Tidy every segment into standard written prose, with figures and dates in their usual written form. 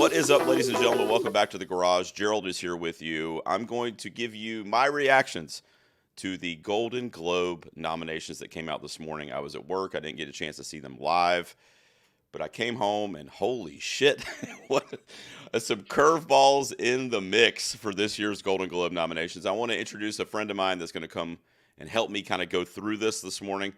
What is up, ladies and gentlemen? Welcome back to the garage. Gerald is here with you. I'm going to give you my reactions to the Golden Globe nominations that came out this morning. I was at work. I didn't get a chance to see them live, but I came home and holy shit, what some curveballs in the mix for this year's Golden Globe nominations. I want to introduce a friend of mine that's going to come and help me kind of go through this morning.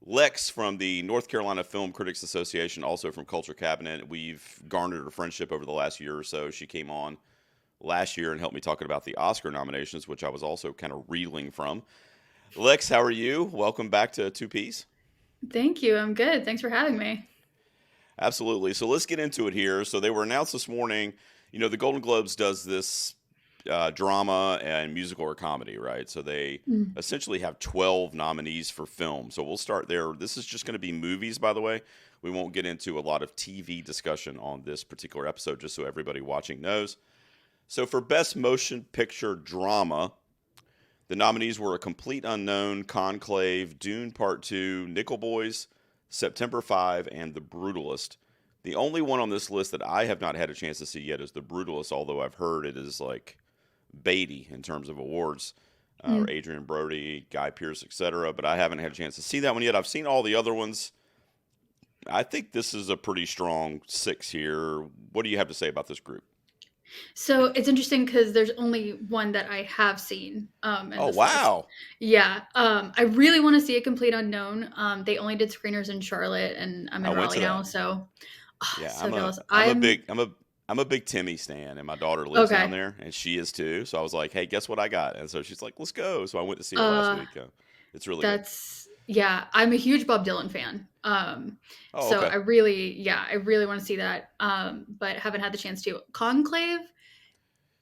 Lex from the North Carolina Film Critics Association, also from Culture Cabinet. We've garnered a friendship over the last year or so. She came on last year and helped me talking about the Oscar nominations, which I was also kind of reeling from. Lex, how are you? Welcome back to Two Piece. Thank you. I'm good. Thanks for having me. Absolutely. So let's get into it here. So they were announced this morning. You know, the Golden Globes does this drama and musical or comedy, right? So they Mm. essentially have 12 nominees for film. So we'll start there. This is just going to be movies, by the way. We won't get into a lot of TV discussion on this particular episode, just so everybody watching knows. So for Best Motion Picture Drama, the nominees were A Complete Unknown, Conclave, Dune Part 2, Nickel Boys, September 5, and The Brutalist. The only one on this list that I have not had a chance to see yet is The Brutalist, although I've heard it is like Beatty in terms of awards, or Mm. Adrian Brody, Guy Pearce, etc. But I haven't had a chance to see that one yet. I've seen all the other ones. I think this is a pretty strong six here. What do you have to say about this group? So it's interesting because there's only one that I have seen in Oh, this list. wow. Yeah, I really want to see A Complete Unknown. They only did screeners in Charlotte, and I'm I in went Raleigh to now, that. so Yeah, so jealous. I'm a I'm big I'm a big Timmy stan, and my daughter lives down okay. there, and she is too. So I was like, "Hey, guess what I got?" And so she's like, "Let's go." So I went to see it last Uh, week. It's really good. that's yeah. I'm a huge Bob Dylan fan. Oh, So okay. I really want to see that. But haven't had the chance to. Conclave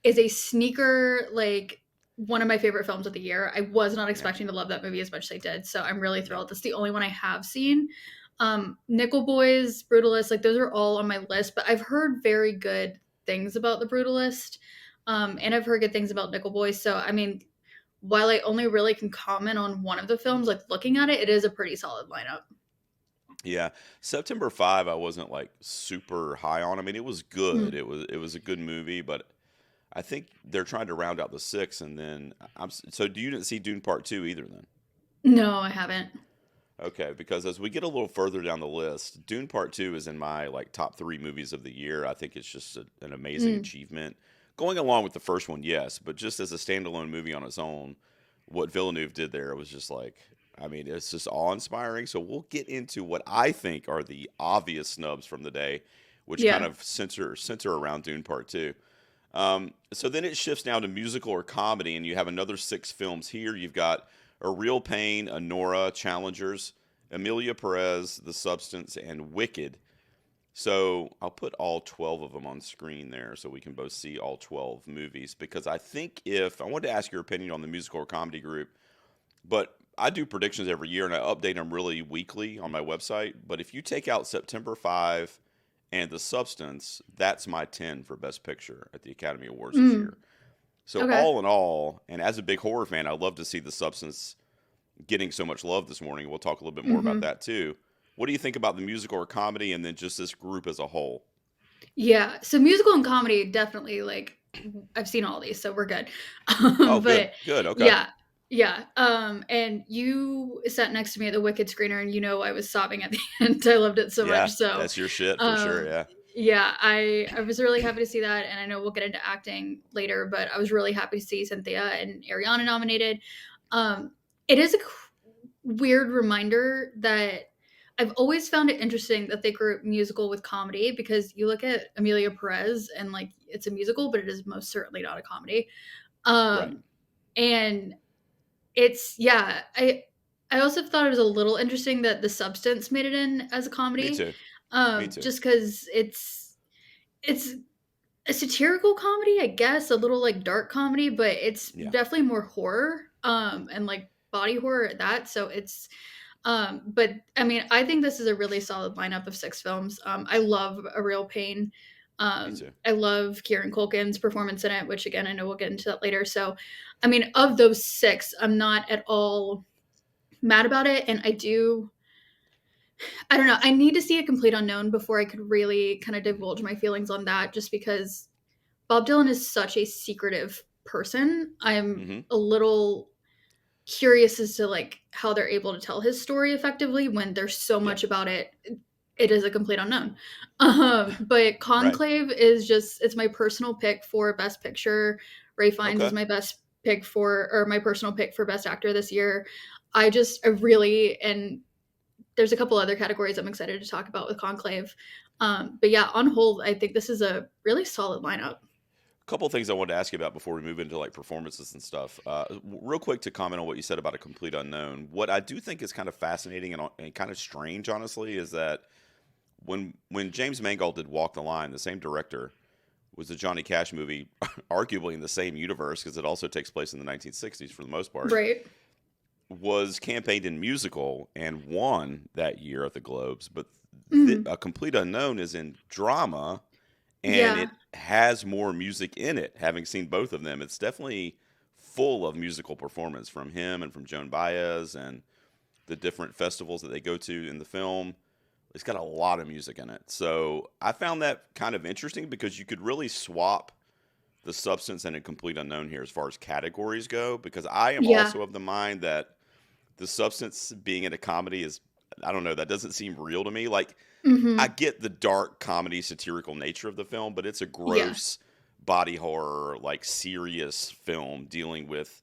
is a sneaker like one of my favorite films of the year. I was not Yeah, expecting to love that movie as much as I did, so I'm really yeah, thrilled. That's the only one I have seen. Nickel Boys, Brutalist, like those are all on my list, but I've heard very good things about the Brutalist, and I've heard good things about Nickel Boys. So I mean, while I only really can comment on one of the films, like looking at it, it is a pretty solid lineup. yeah. September 5, I wasn't like super high on. I mean, it was good. Mm. It was a good movie, but I think they're trying to round out the six, and then so do you didn't see Dune Part 2 either then? No, I haven't. Okay, because as we get a little further down the list, Dune Part 2 is in my like top 3 movies of the year. I think it's just an amazing Mm. achievement. Going along with the first one, yes, but just as a standalone movie on its own, what Villeneuve did there was just like, I mean, it's just awe-inspiring. So we'll get into what I think are the obvious snubs from the day, which kind Yeah. of center around Dune Part 2. So then it shifts now to musical or comedy, and you have another six films here. You've got A Real Pain, Anora, Challengers, Emilia Perez, The Substance, and Wicked. So I'll put all 12 of them on screen there so we can both see all 12 movies. Because I think if I wanted to ask your opinion on the musical or comedy group, but I do predictions every year and I update them really weekly on my website. But if you take out September 5 and The Substance, that's my 10 for Best Picture at the Academy Awards this Mm. year. So Okay. all in all, and as a big horror fan, I love to see The Substance getting so much love this morning. We'll talk a little bit more about Hmm. that too. What do you think about the musical or comedy and then just this group as a whole? Yeah, so musical and comedy definitely like I've seen all these, so we're good. Oh, good. But Good. Okay. yeah, yeah. And you sat next to me at the Wicked screener, and you know I was sobbing at the end. I loved it so much. Yeah, So, that's your shit for sure. um, Yeah. yeah, I was really happy to see that, and I know we'll get into acting later, but I was really happy to see Cynthia and Ariana nominated. Um, it is a weird reminder that I've always found it interesting that they group musical with comedy because you look at Emilia Perez and like it's a musical, but it is most certainly not a comedy. Right. Um, and it's yeah, I also thought it was a little interesting that The Substance made it in as a Me comedy, too. Me too. just because it's a satirical comedy, I guess, a little like dark comedy, but it's Yeah. definitely more horror, and like body horror at that. So it's but I mean, I think this is a really solid lineup of six films. I love A Real Pain. Me too. I love Kieran Culkin's performance in it, which again I know we'll get into that later. So, I mean, of those six, I'm not at all mad about it, and I do I don't know. I need to see A Complete Unknown before I could really kind of divulge my feelings on that, just because Bob Dylan is such a secretive person. I'm Hmm. a little curious as to like how they're able to tell his story effectively when there's so Yeah. much about it. It is a complete unknown. But Right. Conclave is just, it's my personal pick for Best Picture. Ray Fiennes is Okay. my best pick for, or my personal pick for Best Actor this year. I really, and there's a couple other categories I'm excited to talk about with Conclave. But yeah, on whole, I think this is a really solid lineup. Couple of things I wanted to ask you about before we move into like performances and stuff. Real quick to comment on what you said about A Complete Unknown. What I do think is kind of fascinating and kind of strange, honestly, is that when James Mangold did Walk the Line, the same director was the Johnny Cash movie, arguably in the same universe because it also takes place in the 1960s for the most part. Right. Was campaigned in musical and won that year at the Globes, but Mm. A Complete Unknown is in drama and Yeah. it has more music in it. Having seen both of them, it's definitely full of musical performance from him and from Joan Baez and the different festivals that they go to in the film. It's got a lot of music in it. So I found that kind of interesting because you could really swap the substance and A Complete Unknown here as far as categories go. Because I am Yeah. also of the mind that the substance being in a comedy is, I don't know, that doesn't seem real to me. Like, I Hmm. get the dark comedy satirical nature of the film, but it's a Yeah. gross body horror, like serious film dealing with,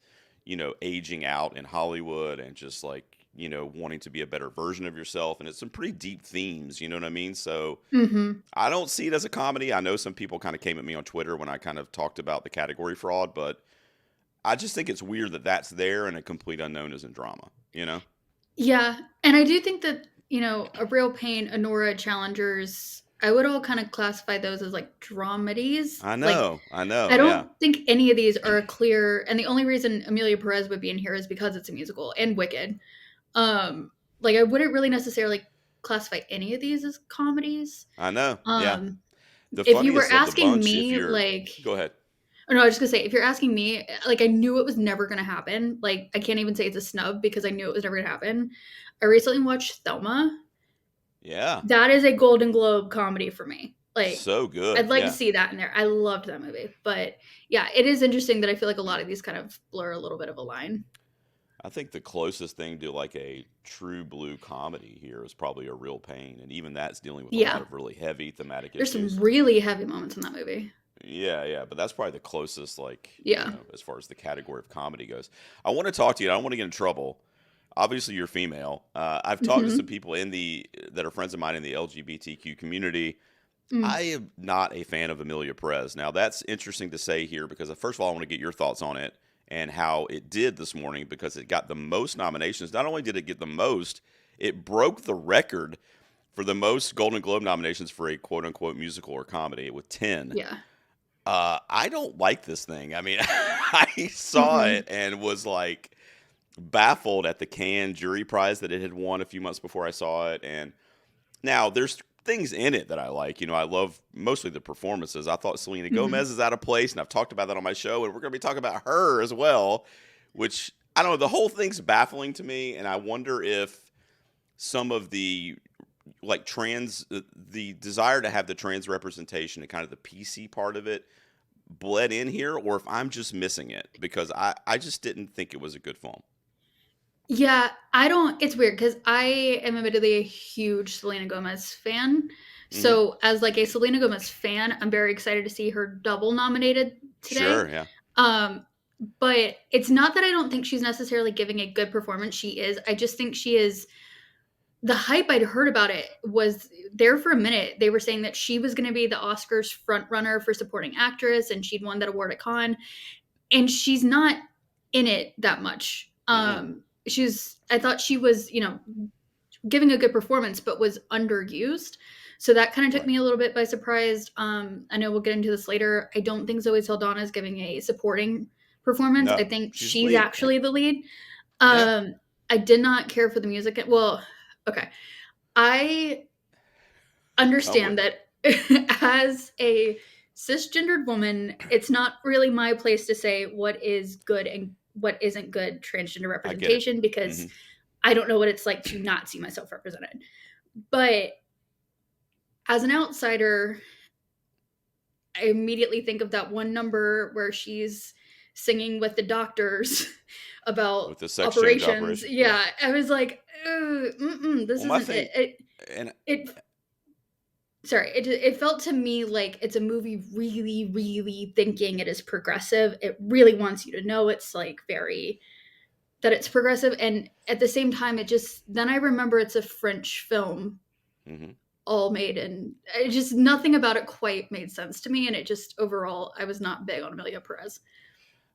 aging out in Hollywood and just like, wanting to be a better version of yourself. And it's some pretty deep themes, you know what I mean? So Hmm. I don't see it as a comedy. I know some people kind of came at me on Twitter when I kind of talked about the category fraud, but I just think it's weird that that's there and A Complete Unknown is in drama, you know? Yeah. And I do think that, A Real Pain, Honora, Challengers, I would all kind of classify those as like dramedies. Like, I know, I yeah. don't think any of these are a clear, and the only reason Amelia Perez would be in here is because it's a musical and Wicked. Like I wouldn't really necessarily classify any of these as comedies. I know, yeah. Um, The if you were funniest of the asking bunch, if me, you're, like, go ahead. oh no, I was just gonna say, if you're asking me, like I knew it was never gonna happen. Like I can't even say it's a snub because I knew it was never gonna happen. I recently watched Thelma. Yeah, That is a Golden Globe comedy for me. Like so good. I'd like to Yeah, see that in there. I loved that movie. But yeah, it is interesting that I feel like a lot of these kind of blur a little bit of a line. I think the closest thing to like a true blue comedy here is probably A Real Pain, and even that's dealing with a lot Yeah. of really heavy thematic There's some issues. really heavy moments in that movie. Yeah, yeah, but that's probably the closest, like, Yeah. as far as the category of comedy goes. I want to talk to you. I don't want to get in trouble. Obviously, you're female. I've talked to some Hmm. people in the that are friends of mine in the LGBTQ community. Mm. I am not a fan of Emilia Perez. Now, that's interesting to say here because, first of all, I want to get your thoughts on it and how it did this morning because it got the most nominations. Not only did it get the most, it broke the record for the most Golden Globe nominations for a quote unquote musical or comedy with 10. Yeah. I don't like this thing. I mean, I saw Mm-mm. it and was like baffled at the Cannes jury prize that it had won a few months before I saw it. And now there's things in it that I like. I love mostly the performances. I thought Selena Mm-hmm. Gomez is out of place, and I've talked about that on my show, and we're going to be talking about her as well, which I don't know. The whole thing's baffling to me, and I wonder if some of the like the desire to have the trans representation and kind of the PC part of it bled in here, or if I'm just missing it because I just didn't think it was a good film. Yeah, I don't. It's weird because I am admittedly a huge Selena Gomez fan. Hmm. So, as like a Selena Gomez fan, I'm very excited to see her double nominated today. Sure, yeah, Um, but it's not that I don't think she's necessarily giving a good performance. She is. I just think she is. The hype I'd heard about it was there for a minute. They were saying that she was going to be the Oscars front runner for supporting actress, and she'd won that award at Cannes. And she's not in it that much. mm-mm. She's. I thought she was, giving a good performance, but was underused. So that kind of took Right. me a little bit by surprise. I know we'll get into this later. I don't think Zoe Saldana is giving a supporting performance. I No, think she's she's lead. Yeah, actually the lead. yeah. Um, I did not care for the music. Well, okay. I I'm with understand you. that as a cisgendered woman, it's not really my place to say what is good and what isn't good transgender I get it. representation because Hmm. I don't know what it's like to not see myself represented. But as an outsider, I immediately think of that one number where she's singing with the doctors about With the sex change operations. operation. Yeah. Yeah, I was like, this Well, my isn't it. thing, and It sorry, it felt to me like it's a movie really, really thinking it is progressive. It really wants you to know it's like very that it's progressive, and at the same time, it just then I remember it's a French film mhm. all made, and it just nothing about it quite made sense to me, and it just overall I was not big on Amelia Perez.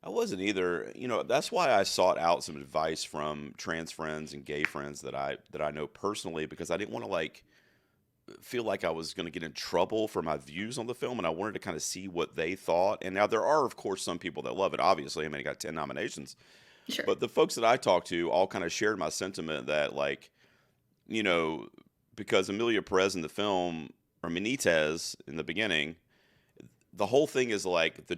I wasn't either. That's why I sought out some advice from trans friends and gay friends that I know personally, because I didn't want to like feel like I was going to get in trouble for my views on the film, and I wanted to kind of see what they thought. And now there are, of course, some people that love it. Obviously, I mean, it got 10 nominations, Sure. but the folks that I talked to all kind of shared my sentiment that, like, you know, because Amelia Perez in the film, or Benitez in the beginning, the whole thing is like the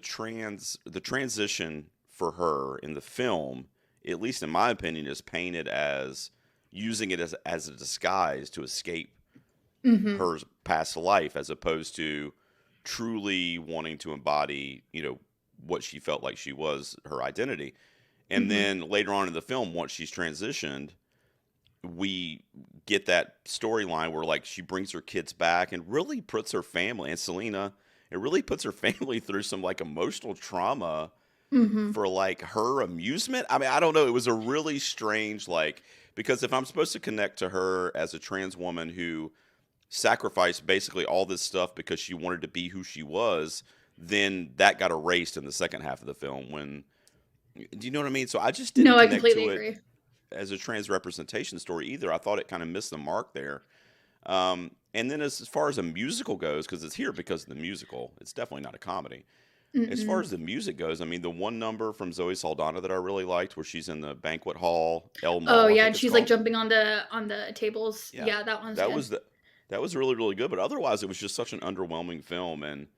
transition for her in the film, at least in my opinion, is painted as using it as a disguise to escape Mm-hmm. her past life, as opposed to truly wanting to embody, what she felt like she was, her identity. And Mm-hmm. then later on in the film, once she's transitioned, we get that storyline where like she brings her kids back and really puts her family and Selena, it really puts her family through some like emotional trauma Mm-hmm. for like her amusement. I mean, I don't know. It was a really strange, like, because if I'm supposed to connect to her as a trans woman who sacrificed basically all this stuff because she wanted to be who she was, then that got erased in the second half of the film. Do you know what I mean? So I just didn't No, I connect completely to it agree. as a trans representation story either. I thought it kind of missed the mark there. And then as far as a musical goes, because it's here because of the musical, it's definitely not a comedy. As far Mm-mm. as the music goes, I mean, the one number from Zoe Saldana that I really liked, where she's in the banquet hall, El Oh Mall, I yeah, think and it's she's like called. jumping on the tables. Yeah, Yeah, that one's that good. was the that was really really good. But otherwise, it was just such an underwhelming film. And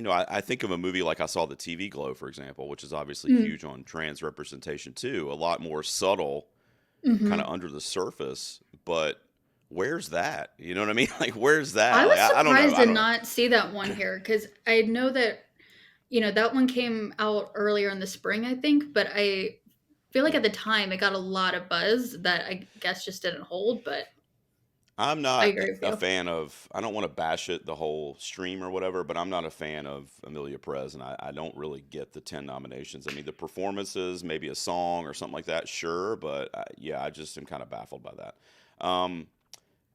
I think of a movie like I saw the TV Glow, for example, which is obviously Mm. huge on trans representation too. A lot more subtle, kind Mm-hmm. of under the surface. But where's that? You know what I mean? Like, where's that? I Like, was I don't know. surprised I to don't know. not see that one here because I know that that one came out earlier in the spring, I think, but I feel like Yeah. at the time it got a lot of buzz that I guess just didn't hold, but I'm I not agree with a you. fan of. I don't want to bash it the whole stream or whatever, but I'm not a fan of Amelia Perez, and I don't really get the 10 nominations. I mean, the performances, maybe a song or something like that, sure, but yeah, I just am kind of baffled by that.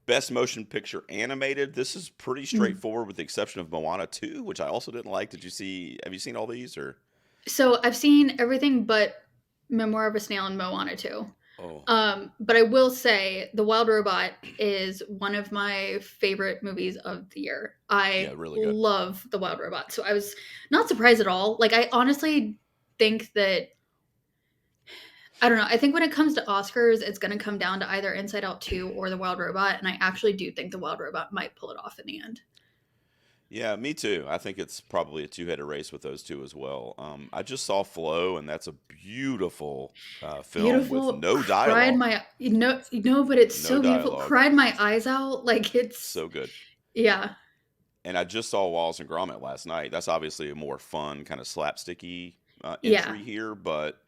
Best motion picture animated. This is pretty Mm. straightforward, with the exception of Moana 2, which I also didn't like. Did you see? Have you seen all these or? So I've seen everything but Memoir of a Snail and Moana too. Oh, But I will say The Wild Robot is one of my favorite movies of the year. yeah, I really good. love The Wild Robot. So I was not surprised at all. Like I honestly think that I don't know. I think when it comes to Oscars, it's going to come down to either Inside Out 2 or The Wild Robot, and I actually do think The Wild Robot might pull it off in the end. Yeah, me too. I think it's probably a two-headed race with those two as well. I just saw Flow, and that's a beautiful film with Beautiful. no Cried dialogue. my but it's No so beautiful. dialogue. Cried my eyes out. Like it's So good. yeah. And I just saw Wallace and Gromit last night. That's obviously a more fun, kind of slapsticky Yeah. entry here. But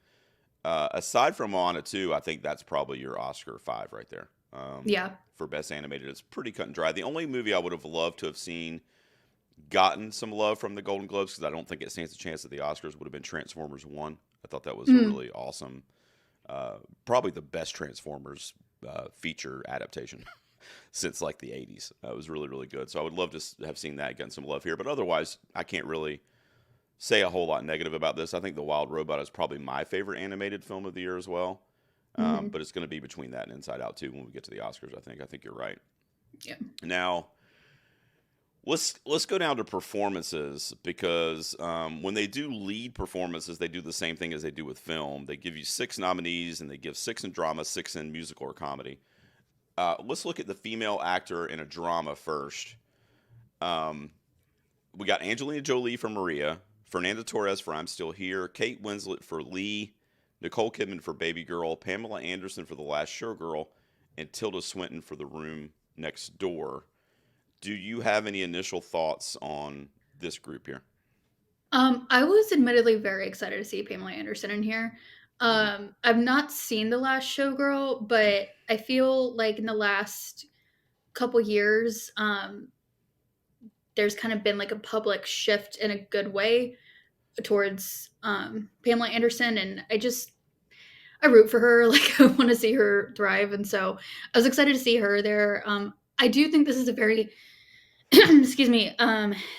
aside from Moana 2, I think that's probably your Oscar 5 right there, Yeah. for Best Animated. It's pretty cut and dry. The only movie I would have loved to have seen gotten some love from the Golden Globes, because I don't think it stands a chance at the Oscars, would have been Transformers 1. I thought that was a Mm. really awesome, probably the best Transformers feature adaptation since like the 80s. It was really, really good. So I would love to have seen that get some love here. But otherwise, I can't really say a whole lot negative about this. I think The Wild Robot is probably my favorite animated film of the year as well. Mhm. But it's going to be between that and Inside Out 2 when we get to the Oscars, I think. I think you're right. Yeah. Now, let's go down to performances, because when they do lead performances, they do the same thing as they do with film. They give you 6 nominees, and they give 6 in drama, 6 in musical or comedy. Let's look at the female actor in a drama first. Um, we got Angelina Jolie for Maria, Fernanda Torres for I'm Still Here, Kate Winslet for Lee, Nicole Kidman for Baby Girl, Pamela Anderson for The Last Showgirl, and Tilda Swinton for The Room Next Door. Do you have any initial thoughts on this group here? I was admittedly very excited to see Pamela Anderson in here. Hmm. I've not seen The Last Showgirl, but I feel like in the last couple years, there's kind of been like a public shift in a good way towards Pamela Anderson, and I root for her. Like, I want to see her thrive, and so I was excited to see her there. I do think this is a very excuse me,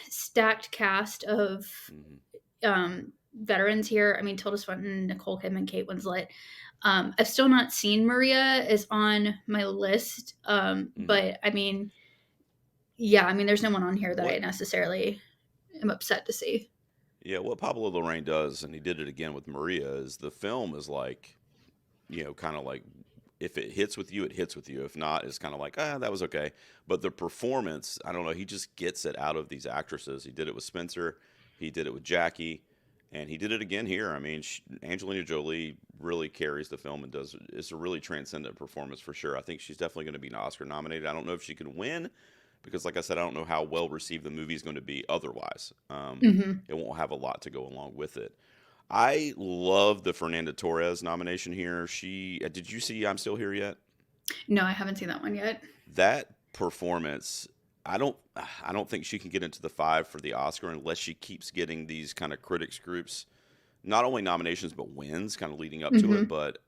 stacked cast of Hmm. veterans here. I mean, Tilda Swinton, Nicole Kidman, Kate Winslet. I've still not seen Maria is on my list, Hmm. but I mean, yeah, I mean, there's no one on here that I What? necessarily am upset to see. Yeah, what Pablo Larraín does, and he did it again with Maria, is the film is like, kind of like, if it hits with you, it hits with you. If not, it's kind of like, that was okay. But the performance, I don't know, he just gets it out of these actresses. He did it with Spencer, he did it with Jackie, and he did it again here. I mean, Angelina Jolie really carries the film and does. It's a really transcendent performance for sure. I think she's definitely going to be an Oscar nominated. I don't know if she can win because, like I said, I don't know how well received the movie is going to be otherwise. Hmm. It won't have a lot to go along with it. I love the Fernanda Torres nomination here. She did you see I'm Still Here Yet? No, I haven't seen that one yet. That performance, I don't think she can get into the five for the Oscar unless she keeps getting these kind of critics groups, not only nominations but wins, kind of leading up to it. Hmm. But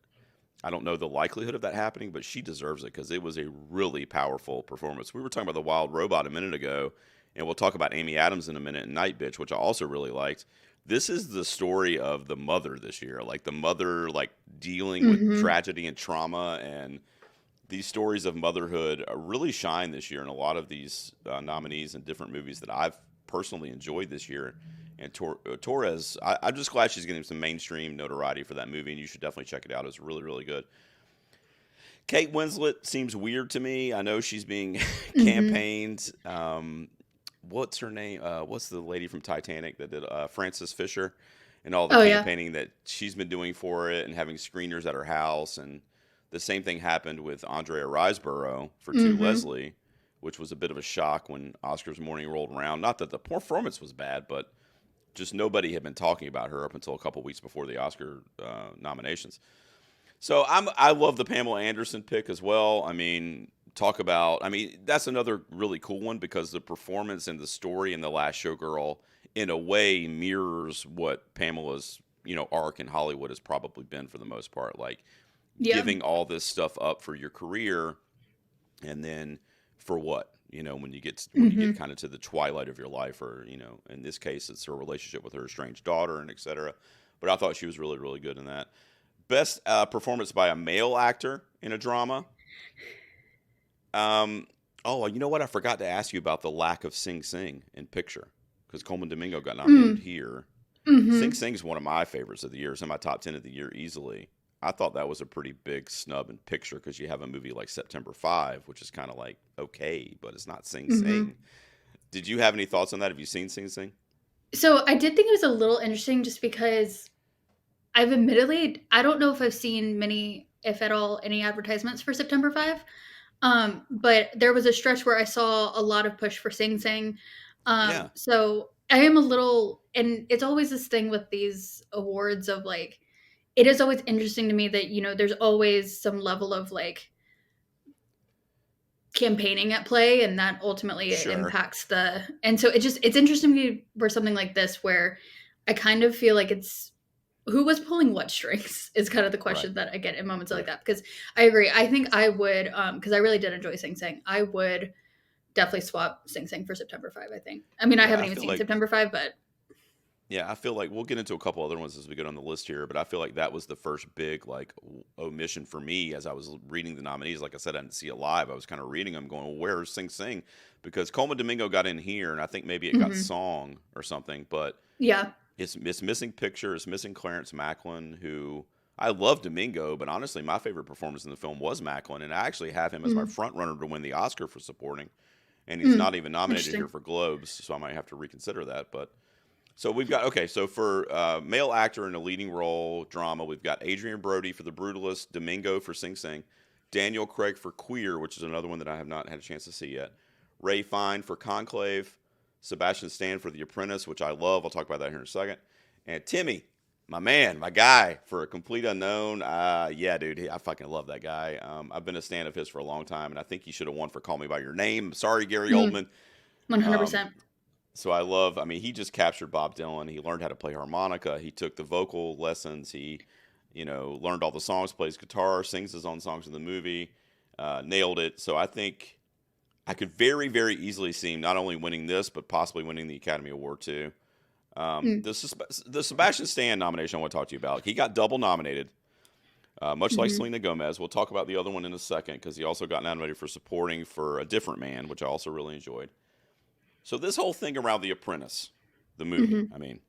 I don't know the likelihood of that happening. But she deserves it because it was a really powerful performance. We were talking about the Wild Robot a minute ago, and we'll talk about Amy Adams in a minute and Night Bitch, which I also really liked. This is the story of the mother this year, like the mother, like dealing with Hmm. tragedy and trauma, and these stories of motherhood really shine this year in a lot of these nominees and different movies that I've personally enjoyed this year. And Torres, I'm just glad she's getting some mainstream notoriety for that movie, and you should definitely check it out. It's really, really good. Kate Winslet seems weird to me. I know she's being Hmm. campaigned. What's her name? What's the lady from Titanic that did Frances Fisher, and all the Oh yeah. campaigning that she's been doing for it, and having screeners at her house, and the same thing happened with Andrea Riseborough for To Hmm. Leslie, which was a bit of a shock when Oscars morning rolled around. Not that the performance was bad, but just nobody had been talking about her up until a couple weeks before the Oscar nominations. So I love the Pamela Anderson pick as well. I mean, talk about. I mean, that's another really cool one because the performance and the story in The Last Showgirl, in a way, mirrors what Pamela's arc in Hollywood has probably been for the most part. Like Yeah. giving all this stuff up for your career, and then for what? When you get Hmm. kind of to the twilight of your life, or in this case, it's her relationship with her estranged daughter and etc. But I thought she was really, really good in that. Best performance by a male actor in a drama. Um, oh, you know what? I forgot to ask you about the lack of Sing Sing in picture because Coleman Domingo got nominated Mm. here. Sing Hmm. Sing is one of my favorites of the year. It's in my top 10 of the year easily. I thought that was a pretty big snub in picture because you have a movie like September 5, which is kind of like okay, but it's not Sing Hmm. Sing. Did you have any thoughts on that? Have you seen Sing Sing? So I did think it was a little interesting just because I don't know if I've seen many, if at all, any advertisements for September 5. But there was a stretch where I saw a lot of push for Sing Sing. Yeah, So I am a little, and it's always this thing with these awards of like, it is always interesting to me that, there's always some level of like campaigning at play, and that ultimately it sure. impacts and so it's interesting to me for something like this where I kind of feel like it's who was pulling what strings is kind of the Right, question that I get in moments like right. that, because I agree. I think I would, because I really did enjoy Sing Sing. I would definitely swap Sing Sing for September 5. I think. I mean, I Yeah, haven't I even feel seen like September 5, but Yeah, I feel like we'll get into a couple other ones as we get on the list here, but I feel like that was the first big like omission for me as I was reading the nominees. Like I said, I didn't see it live. I was kind of reading them, going, "Well, where's Sing Sing?" Because Coleman Domingo got in here, and I think maybe it got mhm. song or something, but Yeah. it's missing picture. It's missing Clarence Macklin, who I love Domingo, but honestly, my favorite performance in the film was Macklin, and I actually have him as my Mhm. front runner to win the Oscar for supporting, and he's not Mm. even nominated here Interesting. for Globes, so I might have to reconsider that, but. So we've got okay. So for male actor in a leading role drama, we've got Adrian Brody for The Brutalist, Domingo for Sing Sing, Daniel Craig for Queer, which is another one that I have not had a chance to see yet. Ray Fine for Conclave. Sebastian Stan for The Apprentice, which I love. I'll talk about that here in a second. And Timmy, my man, my guy, for A Complete Unknown. Yeah, dude, I fucking love that guy. I've been a stan of his for a long time, and I think he should have won for Call Me by Your Name. Sorry, Gary Oldman. 100%. So I love. I mean, he just captured Bob Dylan. He learned how to play harmonica. He took the vocal lessons. He, learned all the songs, plays guitar, sings his own songs in the movie, nailed it. So I think I could very, very easily see him not only winning this, but possibly winning the Academy Award too. The Sebastian Stan nomination I want to talk to you about. He got double nominated, much like Selena Gomez. We'll talk about the other one in a second because he also got nominated for supporting for A Different Man, which I also really enjoyed. So this whole thing around The Apprentice, the movie, I mean,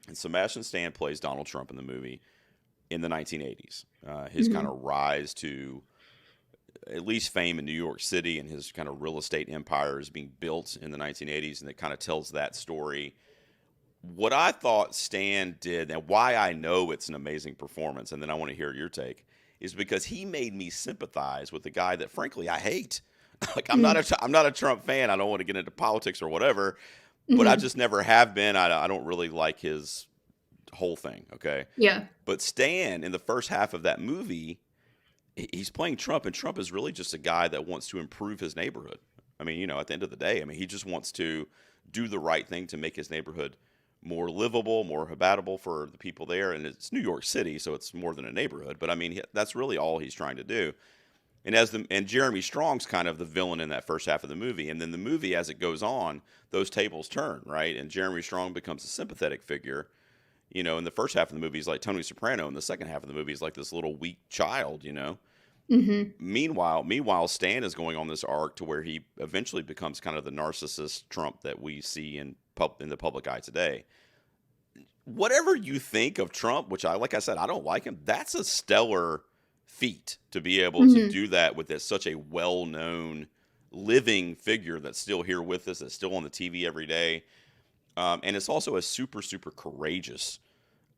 and Sebastian Stan plays Donald Trump in the movie in the 1980s. His kind of rise to at least fame in New York City, and his kind of real estate empire is being built in the 1980s, and it kind of tells that story. What I thought Stan did, and why I know it's an amazing performance, and then I want to hear your take, is because he made me sympathize with the guy that, frankly, I hate. Like I'm not a Trump fan. I don't want to get into politics or whatever, but I just never have been. I don't really like his whole thing. Okay. Yeah. But Stan, in the first half of that movie, he's playing Trump, and Trump is really just a guy that wants to improve his neighborhood. I mean, at the end of the day, I mean, he just wants to do the right thing to make his neighborhood more livable, more habitable for the people there. And it's New York City, so it's more than a neighborhood. But I mean, that's really all he's trying to do. And Jeremy Strong's kind of the villain in that first half of the movie. And then the movie, as it goes on, those tables turn, right? And Jeremy Strong becomes a sympathetic figure. In the first half of the movie, he's like Tony Soprano. In the second half of the movie, he's like this little weak child, Meanwhile, Stan is going on this arc to where he eventually becomes kind of the narcissist Trump that we see in the public eye today. Whatever you think of Trump, which like I said, I don't like him. That's a stellar feat to be able to do that with such a well-known living figure that's still here with us, that's still on the TV every day. And it's also a super, super courageous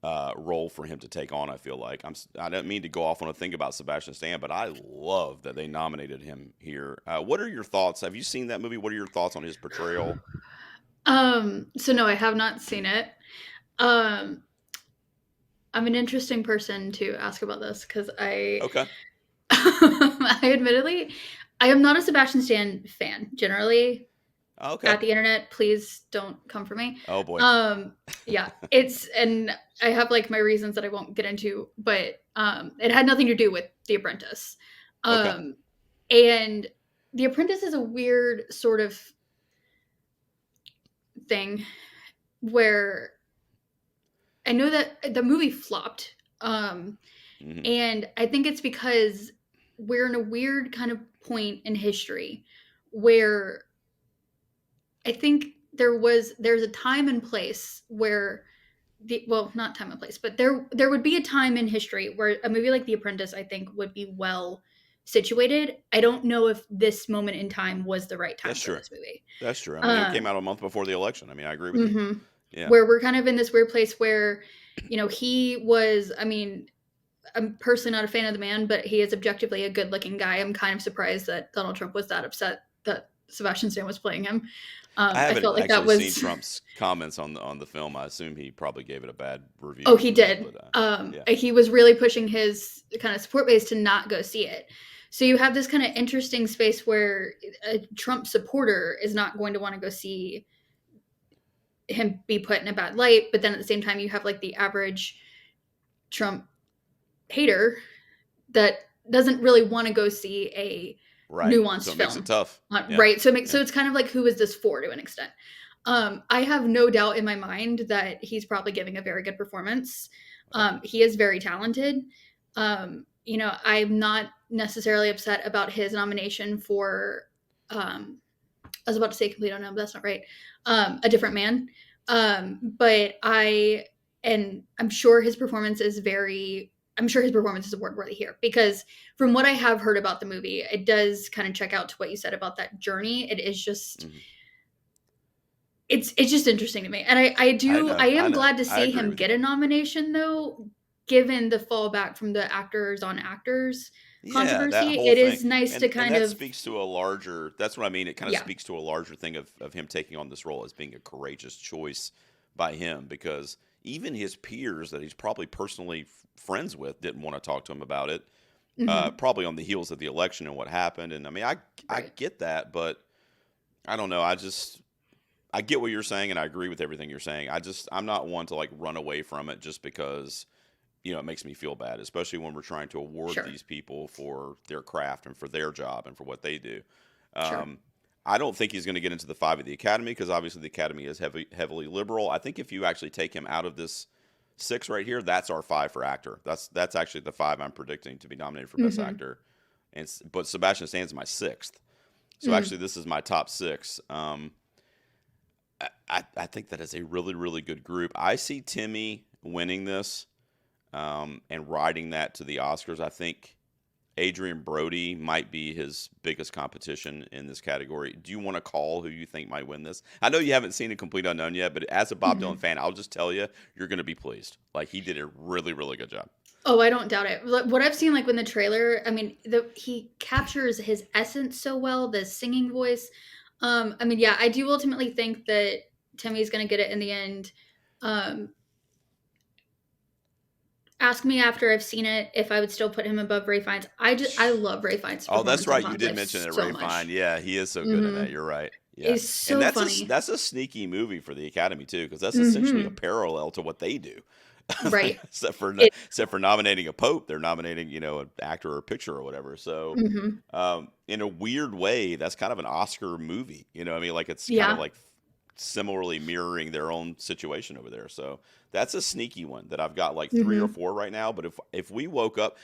role for him to take on, I feel like. I don't mean to go off on a thing about Sebastian Stan, but I love that they nominated him here. What are your thoughts? Have you seen that movie? What are your thoughts on his portrayal? So no, I have not seen it. I'm an interesting person to ask about this because Okay. I admittedly, I am not a Sebastian Stan fan generally. Okay. At the internet, please don't come for me. Oh boy. Yeah, and I have like my reasons that I won't get into, but it had nothing to do with The Apprentice. Okay. And The Apprentice is a weird sort of thing where I know that the movie flopped. And I think it's because we're in a weird kind of point in history where I think there's a time and place where not time and place, but there would be a time in history where a movie like The Apprentice, I think, would be well situated. I don't know if this moment in time was the right time for this movie. That's true. I mean, it came out a month before the election. I mean, I agree with you. Yeah. Where we're kind of in this weird place where, he was, I mean, I'm personally not a fan of the man, but he is objectively a good looking guy. I'm kind of surprised that Donald Trump was that upset that Sebastian Stan was playing him. I haven't felt like actually that was seen Trump's comments on the film. I assume he probably gave it a bad review. Oh, he did. But, He was really pushing his kind of support base to not go see it. So you have this kind of interesting space where a Trump supporter is not going to want to go see him be put in a bad light, but then at the same time you have like the average Trump hater that doesn't really want to go see a nuanced so it film. Makes it tough. Right. So it's kind of like, who is this for to an extent? I have no doubt in my mind that he's probably giving a very good performance. He is very talented. I'm not necessarily upset about his nomination for, I was about to say Complete Unknown, but that's not right. A Different Man. But I'm sure his performance is award worthy here, because from what I have heard about the movie, it does kind of check out to what you said about that journey. It is just, it's just interesting to me. And I am glad to see him get a nomination though, given the fallback from the actors on actors Yeah, that controversy, whole it thing. is nice to And kind that of, speaks to a larger, that's what I mean. It kind of yeah, speaks to a larger thing of him taking on this role as being a courageous choice by him, because even his peers that he's probably personally friends with didn't want to talk to him about it. hmm, Probably on the heels of the election and what happened. And I mean, I right. get that, but I don't know. I get what you're saying, and I agree with everything you're saying. I'm not one to like run away from it just because it makes me feel bad, especially when we're trying to award Sure, these people for their craft and for their job and for what they do. sure. Um, I don't think he's going to get into the five of the Academy because obviously the Academy is heavily liberal. I think if you actually take him out of this six right here, that's our five for actor. That's actually the five I'm predicting to be nominated for Best Hmm. Actor. But Sebastian Stan's my sixth, so Mm, actually this is my top six. I think that is a really really good group. I see Timmy winning this and riding that to the Oscars. I think Adrian Brody might be his biggest competition in this category. Do you want to call who you think might win this? I know you haven't seen A Complete Unknown yet, but as a Bob Dylan hmm. fan, I'll just tell you, you're going to be pleased. Like, he did a really, really good job. Oh, I don't doubt it. What I've seen, like when the trailer, I mean, he captures his essence so well, the singing voice. I mean, yeah, I do ultimately think that Timmy's gonna get it in the end. Um, Ask me after I've seen it if I would still put him above Ray Fiennes. I love Ray Fiennes' Oh, that's performance in right. You Hot did Life mention it, so Ray Fine. much. Yeah, he is so good in Hmm. that. You're right. Yeah, It's and so funny. that's a sneaky movie for the Academy too, because that's essentially a Hmm. parallel to what they do. Right. It. Except for nominating a pope, they're nominating an actor or a picture or whatever. So, Hmm. in a weird way, that's kind of an Oscar movie. I mean, like it's kind of Yeah. like similarly mirroring their own situation over there. So that's a sneaky one that I've got like three or Hmm. four right now. But if we woke up,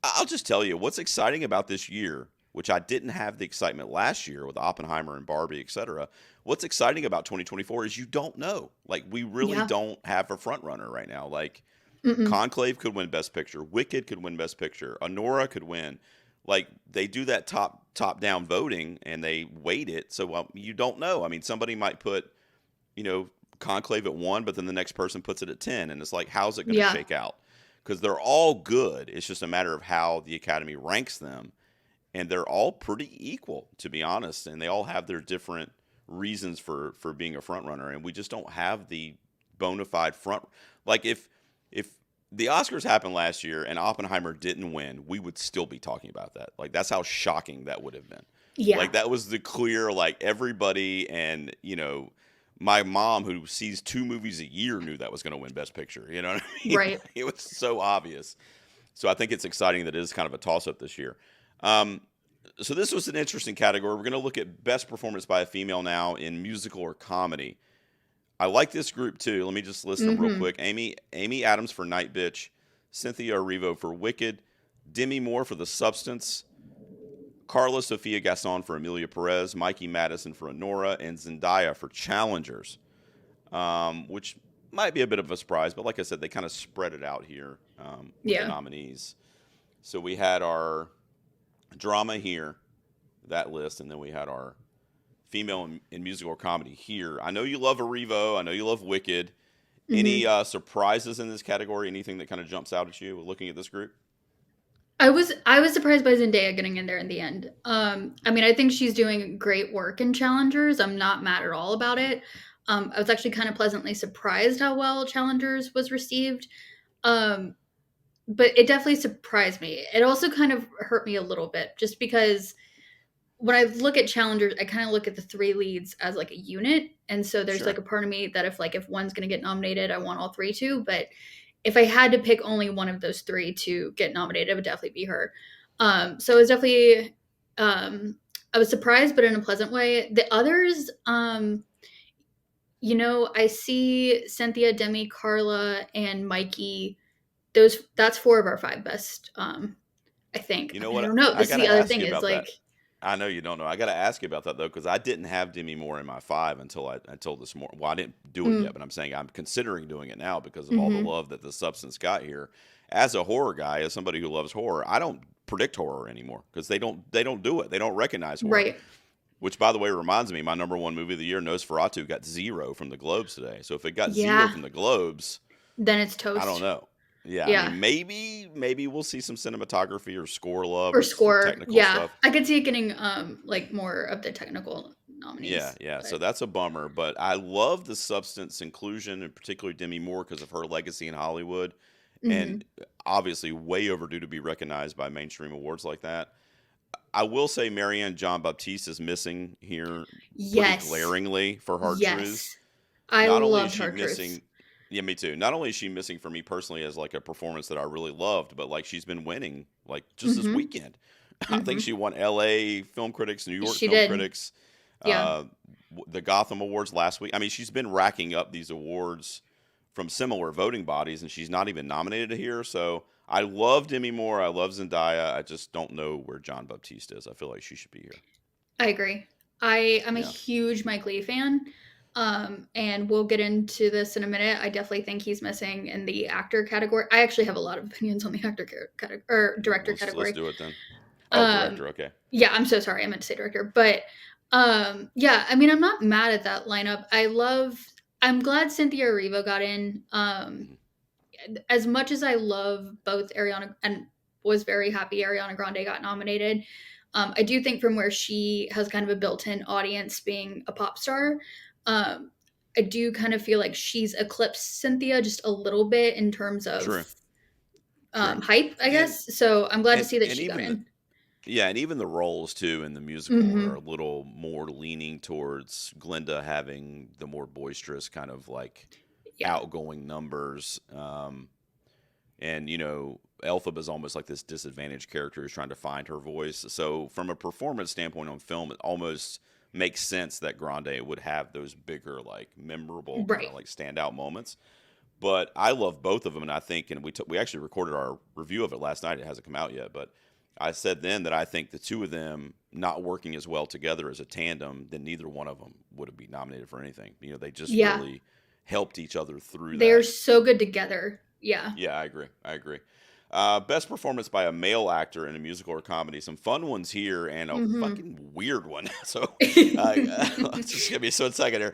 I'll just tell you what's exciting about this year, which I didn't have the excitement last year with Oppenheimer and Barbie, etc. What's exciting about 2024 is you don't know. Like, we really Yeah. don't have a front runner right now. Like, Mm-mm. Conclave could win Best Picture, Wicked could win Best Picture, Honora could win. Like, they do that top down voting and they weight it, so you don't know. I mean, somebody might put you know, Conclave at 1, but then the next person puts it at 10. And it's like, how's it going to Yeah. shake out? Because they're all good. It's just a matter of how the Academy ranks them. And they're all pretty equal, to be honest. And they all have their different reasons for being a front runner. And we just don't have the bona fide front. Like, if the Oscars happened last year and Oppenheimer didn't win, we would still be talking about that. Like, that's how shocking that would have been. Yeah. Like, that was the clear, like, everybody and, my mom, who sees 2 movies a year, knew that was going to win Best Picture. You know what I mean? Right. It was so obvious. So I think it's exciting that it is kind of a toss-up this year. Um, so this was an interesting category. We're going to look at best performance by a female now in musical or comedy. I like this group too. Let me just list them real Hmm. quick. Amy Adams for Night Bitch, Cynthia Erivo for Wicked, Demi Moore for The Substance, Carla Sofia Gasson for Emilia Perez, Mikey Madison for Honora, and Zendaya for Challengers, which might be a bit of a surprise, but like I said, they kind of spread it out here with the Yeah. nominees. So we had our drama here, that list, and then we had our female in musical or comedy here. I know you love Erivo. I know you love Wicked. Any Hmm. surprises in this category? Anything that kind of jumps out at you looking at this group? I was surprised by Zendaya getting in there in the end. I mean, I think she's doing great work in Challengers. I'm not mad at all about it. I was actually kind of pleasantly surprised how well Challengers was received. Um, but it definitely surprised me. It also kind of hurt me a little bit just because when I look at Challengers, I kind of look at the three leads as like a unit. And so there's like Sure. a part of me that if one's going to get nominated, I want all three to. But if I had to pick only one of those three to get nominated, it would definitely be her. So it was definitely, I was surprised, but in a pleasant way. The others, I see Cynthia, Demi, Carla, and Mikey. That's four of our five best. I think. You I know mean, I what? don't know. I This is got the to other ask thing you is about like, that. I know you don't know. I got to ask you about that though, because I didn't have Demi Moore in my five until this morning. Well, I didn't do it yet, mm, but I'm saying I'm considering doing it now because of all the mm-hmm, love that the substance got here. As a horror guy, as somebody who loves horror, I don't predict horror anymore because they don't do it. They don't recognize horror. right. Which, by the way, reminds me, my number one movie of the year, Nosferatu, got 0 from the Globes today. So if it got 0 Yeah. from the Globes, Then it's I don't toast. know. Yeah, I Yeah. mean, maybe we'll see some cinematography or score love Or or some score. technical Yeah. stuff. I could see it getting like more of the technical Yeah, nominees. yeah. So But that's a bummer, but I love the substance inclusion, and particularly Demi Moore because of her legacy in Hollywood, and mhm. obviously way overdue to be recognized by mainstream awards like that. I will say Marianne John Baptiste is missing here pretty Yes. glaringly for Hard Truths. Yes. I Not only is loved she Hard Truths. missing, yeah, me too. Not only is she missing for me personally as like a performance that I really loved, but like she's been winning like just this Mhm. weekend. I think Mhm. she won L.A. Film Critics, New York She Film did. Critics, Yeah. uh, the Gotham Awards last week. I mean, she's been racking up these awards from similar voting bodies, and she's not even nominated here. So I love Demi Moore. I love Zendaya. I just don't know where John Baptiste is. I feel like she should be here. I agree. I'm a Yeah. huge Mike Lee fan. And we'll get into this in a minute. I definitely think he's missing in the actor category. I actually have a lot of opinions on the actor category or director Let's category. do it then. Oh, Um, director. Okay. yeah, I'm so sorry. I meant to say director, but yeah, I mean, I'm not mad at that lineup. I'm glad Cynthia Erivo got in. Mhm. As much as I love both Ariana and was very happy Ariana Grande got nominated, I do think from where she has kind of a built-in audience being a pop star, um, I do kind of feel like she's eclipsed Cynthia just a little bit in terms of True. True. hype, I And guess. So I'm glad to see that and she got even in. yeah, and even the roles too in the musical are Hmm. a little more leaning towards Glinda having the more boisterous kind of like Yeah. outgoing numbers. And Elphaba is almost like this disadvantaged character who's trying to find her voice. So from a performance standpoint on film, it almost makes sense that Grande would have those bigger, like memorable kind Right. of like standout moments. But I love both of them, and I think, and we actually recorded our review of it last night. It hasn't come out yet, but I said then that I think the two of them not working as well together as a tandem, then neither one of them would have been nominated for anything. They just Yeah. really helped each other through They're that. so good together. Yeah. Yeah, I agree. I agree. Best performance by a male actor in a musical or comedy. Some fun ones here and a Hmm. fucking weird one. So, just give me a second here.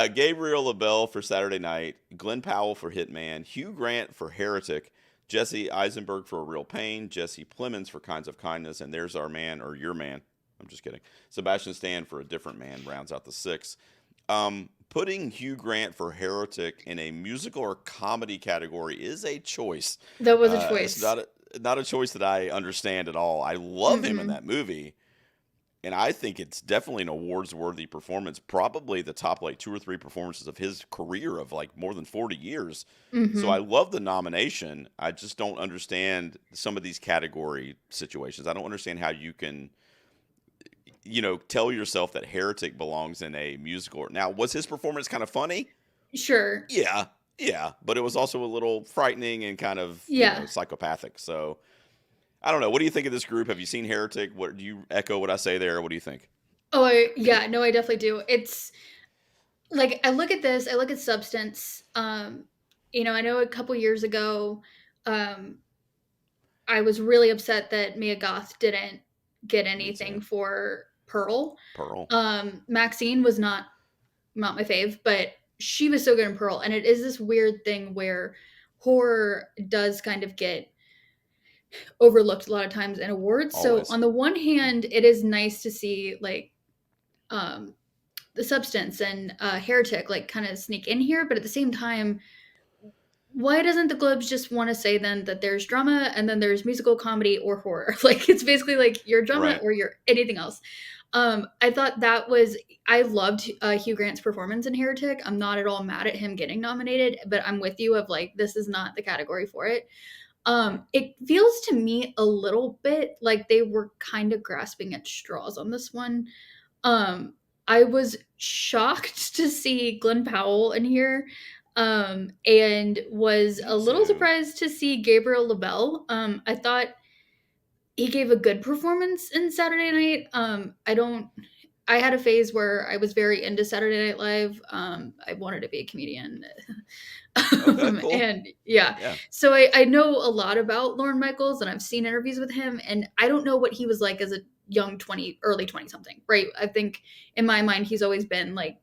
Gabriel LaBelle for Saturday Night, Glenn Powell for Hitman, Hugh Grant for Heretic, Jesse Eisenberg for A Real Pain, Jesse Plemons for Kinds of Kindness, and there's our man or your man. I'm just kidding. Sebastian Stan for A Different Man rounds out the six. Putting Hugh Grant for Heretic in a musical or comedy category is a choice. That was a It's choice. not a choice that I understand at all. I love him in Mm-mm. that movie, and I think it's definitely an awards worthy performance. Probably the top like two or three performances of his career of like more than 40 years. So I Mm-hmm. love the nomination. I just don't understand some of these category situations. I don't understand how you can tell yourself that Heretic belongs in a musical. Now, was his performance kind of funny? Sure. Yeah, yeah, but it was also a little frightening and kind of, Yeah. psychopathic. So I don't know. What do you think of this group? Have you seen Heretic? What do you echo what I say there? What do you think? Yeah, no, I definitely do. It's like I look at this, I look at substance. I know a couple years ago, um, I was really upset that Mia Goth didn't get Me anything too. for Pearl. Pearl. Maxine was not my fave, but she was so good in Pearl. And it is this weird thing where horror does kind of get overlooked a lot of times in awards. So Always. on the one hand, it is nice to see like um the substance and heretic like kind of sneak in here, but at the same time, why doesn't the Globes just want to say then that there's drama and then there's musical comedy or horror? Like it's basically like you're drama Right. or you're anything else. I thought that was I loved Hugh Grant's performance in Heretic. I'm not at all mad at him getting nominated, but I'm with you of like this is not the category for it. It feels to me a little bit like they were kind of grasping at straws on this one. Um, I was shocked to see Glenn Powell in here, and was Me a little too. surprised to see Gabriel LaBelle. I thought he gave a good performance in Saturday Night. I had a phase where I was very into Saturday Night Live. I wanted to be a comedian. Okay, cool. And yeah, Yeah. so I know a lot about Lorne Michaels and I've seen interviews with him, and I don't know what he was like as a young 20, early 20 something, right? I think in my mind, he's always been like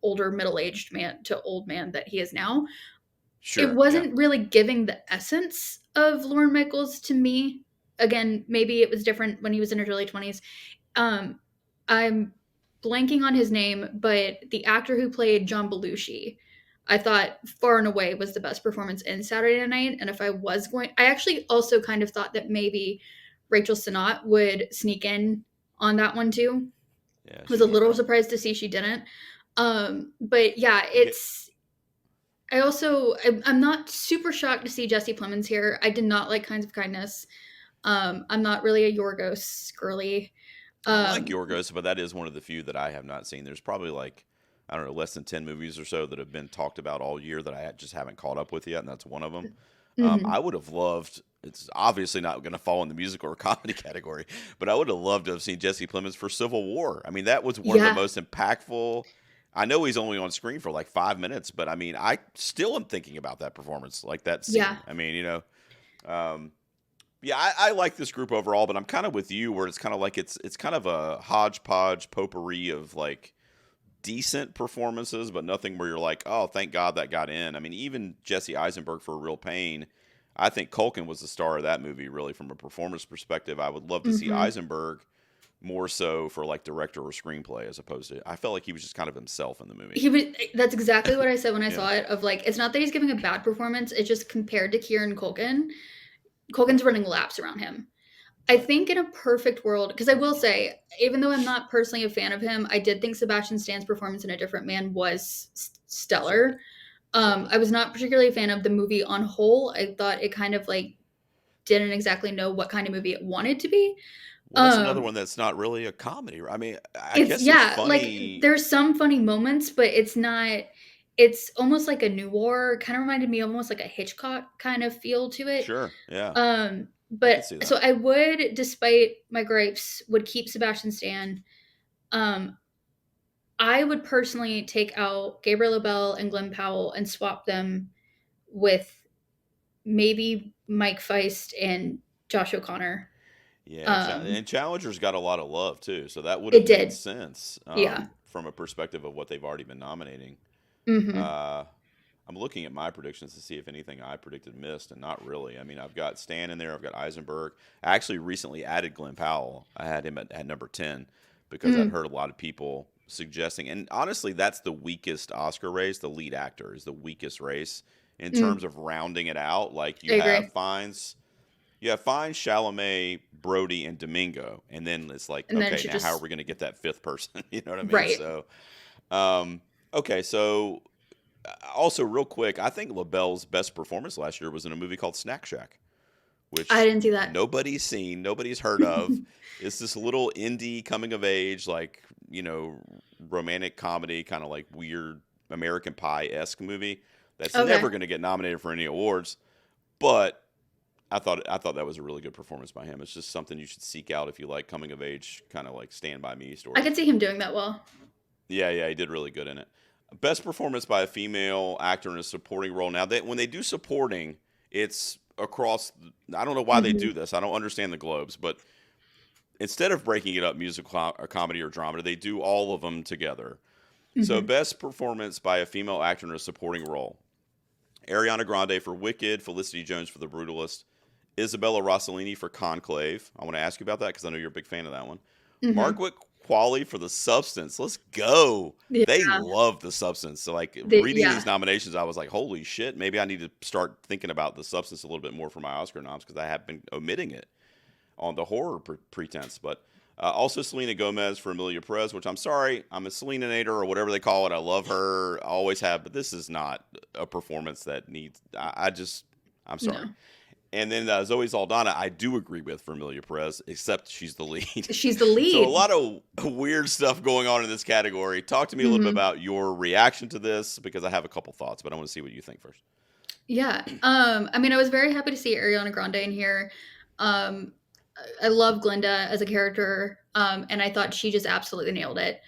older, middle aged man to old man that he is now. it Sure. Yeah. wasn't really giving the essence of Lorne Michaels to me. Again, maybe it was different when he was in his early 20s. Um, I'm blanking on his name, but the actor who played John Belushi, I thought far and away was the best performance in Saturday Night. And if I was going, I actually also kind of thought that maybe Rachel Sennott would sneak in on that one too. Yeah, Was she a did little well. surprised to see she didn't. But yeah, Yeah, it's. I'm not super shocked to see Jesse Plemons here. I did not like Kinds of Kindness. I'm not really a Yorgos girly. I like Um, Yorgos, but that is one of the few that I have not seen. There's probably like, I don't know, less than 10 movies or so that have been talked about all year that I just haven't caught up with yet, and that's one of them. I mhm. would have loved, it's obviously not going to fall in the musical or comedy category, but I would have loved to have seen Jesse Plemons for Civil War. I mean, that was one of the Yeah, most impactful. I know he's only on screen for like 5 minutes, but I mean, I still am thinking about that performance, like that yeah. scene. I mean, um, yeah, I like this group overall, but I'm kind of with you where it's kind of like it's kind of a hodgepodge potpourri of like decent performances, but nothing where you're like, oh, thank God that got in. I mean, even Jesse Eisenberg for Real Pain, I think Culkin was the star of that movie, really, from a performance perspective. I would love to see Hmm. Eisenberg more so for like director or screenplay as opposed to. I felt like he was just kind of himself in the movie. He would. That's exactly what I said when I Yeah, saw it. Of like, it's not that he's giving a bad performance. It's just compared to Kieran Culkin, Culkin's running laps around him. I right. think in a perfect world, because I will say, even though I'm not personally a fan of him, I did think Sebastian Stan's performance in A Different Man was So good, stellar. so good. I was not particularly a fan of the movie on whole. I thought it kind of like didn't exactly know what kind of movie it wanted to be. Well, that's another Um, one that's not really a comedy. I mean, I it's guess there's yeah, like funny. there's some funny moments, but it's not. It's almost like a noir. Kind of reminded me almost like a Hitchcock kind of feel to it. Sure, yeah, I But could see so that. I would, despite my gripes, would keep Sebastian Stan. Um, I would personally take out Gabriel LaBelle and Glenn Powell and swap them with maybe Mike Feist and Josh O'Connor. Yeah, Um, and Challenger's got a lot of love too, so that would it have made did, sense yeah. from a perspective of what they've already been nominating. Hmm. Uh, I'm looking at my predictions to see if anything I predicted missed, and not really. I mean, I've got Stan in there, I've got Eisenberg. I actually recently added Glenn Powell. I had him at number 10 because I'd Mm, heard a lot of people suggesting, and honestly, that's the weakest Oscar race. The lead actor is the weakest race in mm, terms of rounding it out. Like I agree. you have Fiennes, Chalamet, Brody, and Domingo, and then it's like, And then it okay, should now how are just we going to get that fifth person? You know what I mean? right. So, okay, so also real quick, I think LaBelle's best performance last year was in a movie called Snack Shack, I which didn't see that. nobody's seen, nobody's heard of. It's this little indie coming of age, like romantic comedy, kind of like weird American Pie esque movie that's never Okay. going to get nominated for any awards, but I thought that was a really good performance by him. It's just something you should seek out if you like coming of age, kind of like Stand by Me I stories. could see him doing that well. Yeah, yeah, he did really good in it. Best performance by a female actor in a supporting role. Now, when they do supporting, it's across. I don't know why they Hmm. do this. I don't understand the Globes, but instead of breaking it up, musical, or comedy, or drama, they do all of them together. So, Hmm. best performance by a female actor in a supporting role: Ariana Grande for Wicked, Felicity Jones for The Brutalist, Isabella Rossellini for Conclave. I want to ask you about that because I know you're a big fan of that one. Hmm. Margaret Qualley for The Substance. Let's go. Yeah. They love The Substance. So, like, reading these Yeah. nominations, I was like, holy shit, maybe I need to start thinking about The Substance a little bit more for my Oscar noms because I have been omitting it on the horror pretense. But also Selena Gomez for Emilia Perez, which I'm sorry, I'm a Selena Nader or whatever they call it. I love her, I always have, but this is not a performance that needs. I'm sorry. No. And then Zoe Saldana, I do agree with for Emilia Perez, except she's the lead. She's the So a lead. lot of weird stuff going on in this category. Talk to me a little bit Hmm. about your reaction to this because I have a couple thoughts, but I want to see what you think first. Yeah. I mean, I was very happy to see Ariana Grande in here. Um, I love Glinda as a character, and I thought she just absolutely nailed it.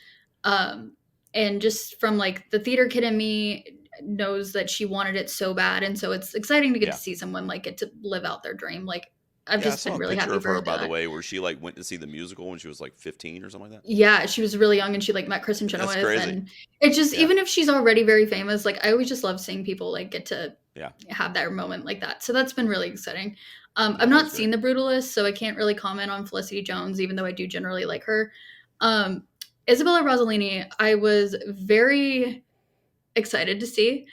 Um, and just from like the theater kid in me knows that she wanted it so bad, and so it's exciting to get to Yeah. see someone like get to live out their dream. Like I've Yeah, I just saw been a really picture happy of for her her, to do by the that. way, where she like went to see the musical when she was like 15 or something like that. Yeah, she was really young and she like met Kristen That's Chenoweth, crazy. and it just Yeah. even if she's already very famous, like I always just love seeing people like get to Yeah. have that moment like that. So that's been really exciting. I've No, not that's seen great. The Brutalist, so I can't really comment on Felicity Jones, even though I do generally like her. Um, Isabella Rossellini, I was very excited to see.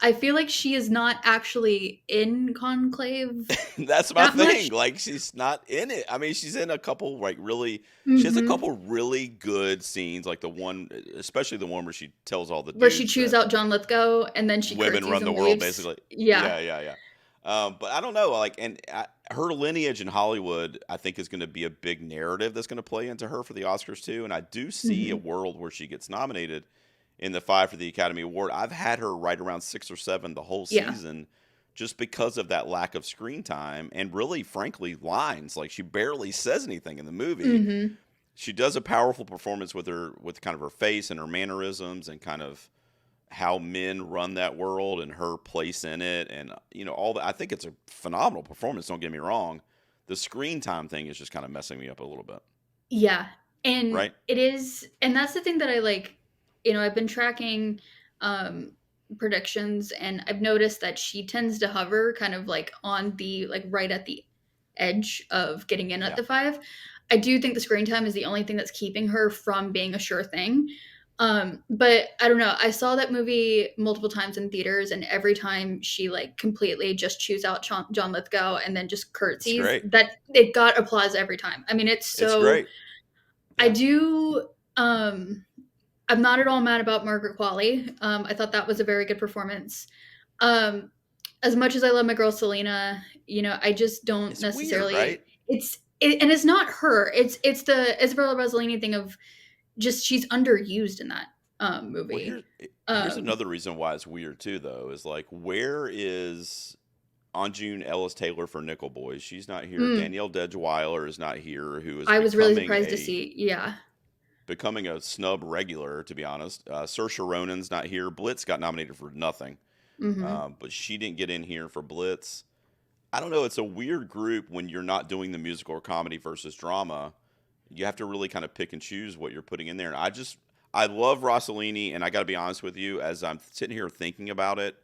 I feel like she is not actually in Conclave That's my that much. thing. Like she's not in it. I mean, she's in a couple like really. She has a Hmm. couple really good scenes, like the one, especially the one where she tells all the Where she dudes chews that out John Lithgow and then she women curtsies run the and world, leaves. basically. Yeah. Yeah, yeah, yeah. But I don't know. Like, her lineage in Hollywood, I think, is going to be a big narrative that's going to play into her for the Oscars too. And I do see a Hmm. world where she gets nominated in the five for the Academy Award. I've had her right around 6 or 7 the whole Yeah. season, just because of that lack of screen time and really, frankly, lines. Like she barely says anything in the movie. Hmm. She does a powerful performance with kind of her face and her mannerisms and kind of how men run that world and her place in it, and all that. I think it's a phenomenal performance, don't get me wrong. The screen time thing is just kind of messing me up a little bit. Yeah. And Right. it is, and that's the thing that I like, I've been tracking um predictions, and I've noticed that she tends to hover kind of like on the like right at the edge of getting in at Yeah. the five. I do think the screen time is the only thing that's keeping her from being a sure thing. But I don't know. I saw that movie multiple times in theaters, and every time she like completely just chews out John Lithgow and then just It's curtsies, great. that it got applause every time. I mean, it's It's so. great. I Yeah. do. I'm not at all mad about Margaret Qualley. I thought that was a very good performance. Um, as much as I love my girl Selena, I just don't It's weird, necessarily. right? And it's not her. It's the Isabella Rossellini thing of just she's underused in that Well, movie. here's Um, another reason why it's weird too, though, is like, where is Anjune Ellis Taylor for Nickel Boys? She's not here. mm, Danielle Dedgeweiler is not here, who is I was really surprised to see. Yeah. becoming a snub regular, to be honest. Saoirse Ronan's not here. Blitz got nominated for nothing, Hmm. but she didn't get in here for Blitz. I don't know. It's a weird group when you're not doing the musical or comedy versus drama. You have to really kind of pick and choose what you're putting in there. And I love Rossellini, and I got to be honest with you, as I'm sitting here thinking about it,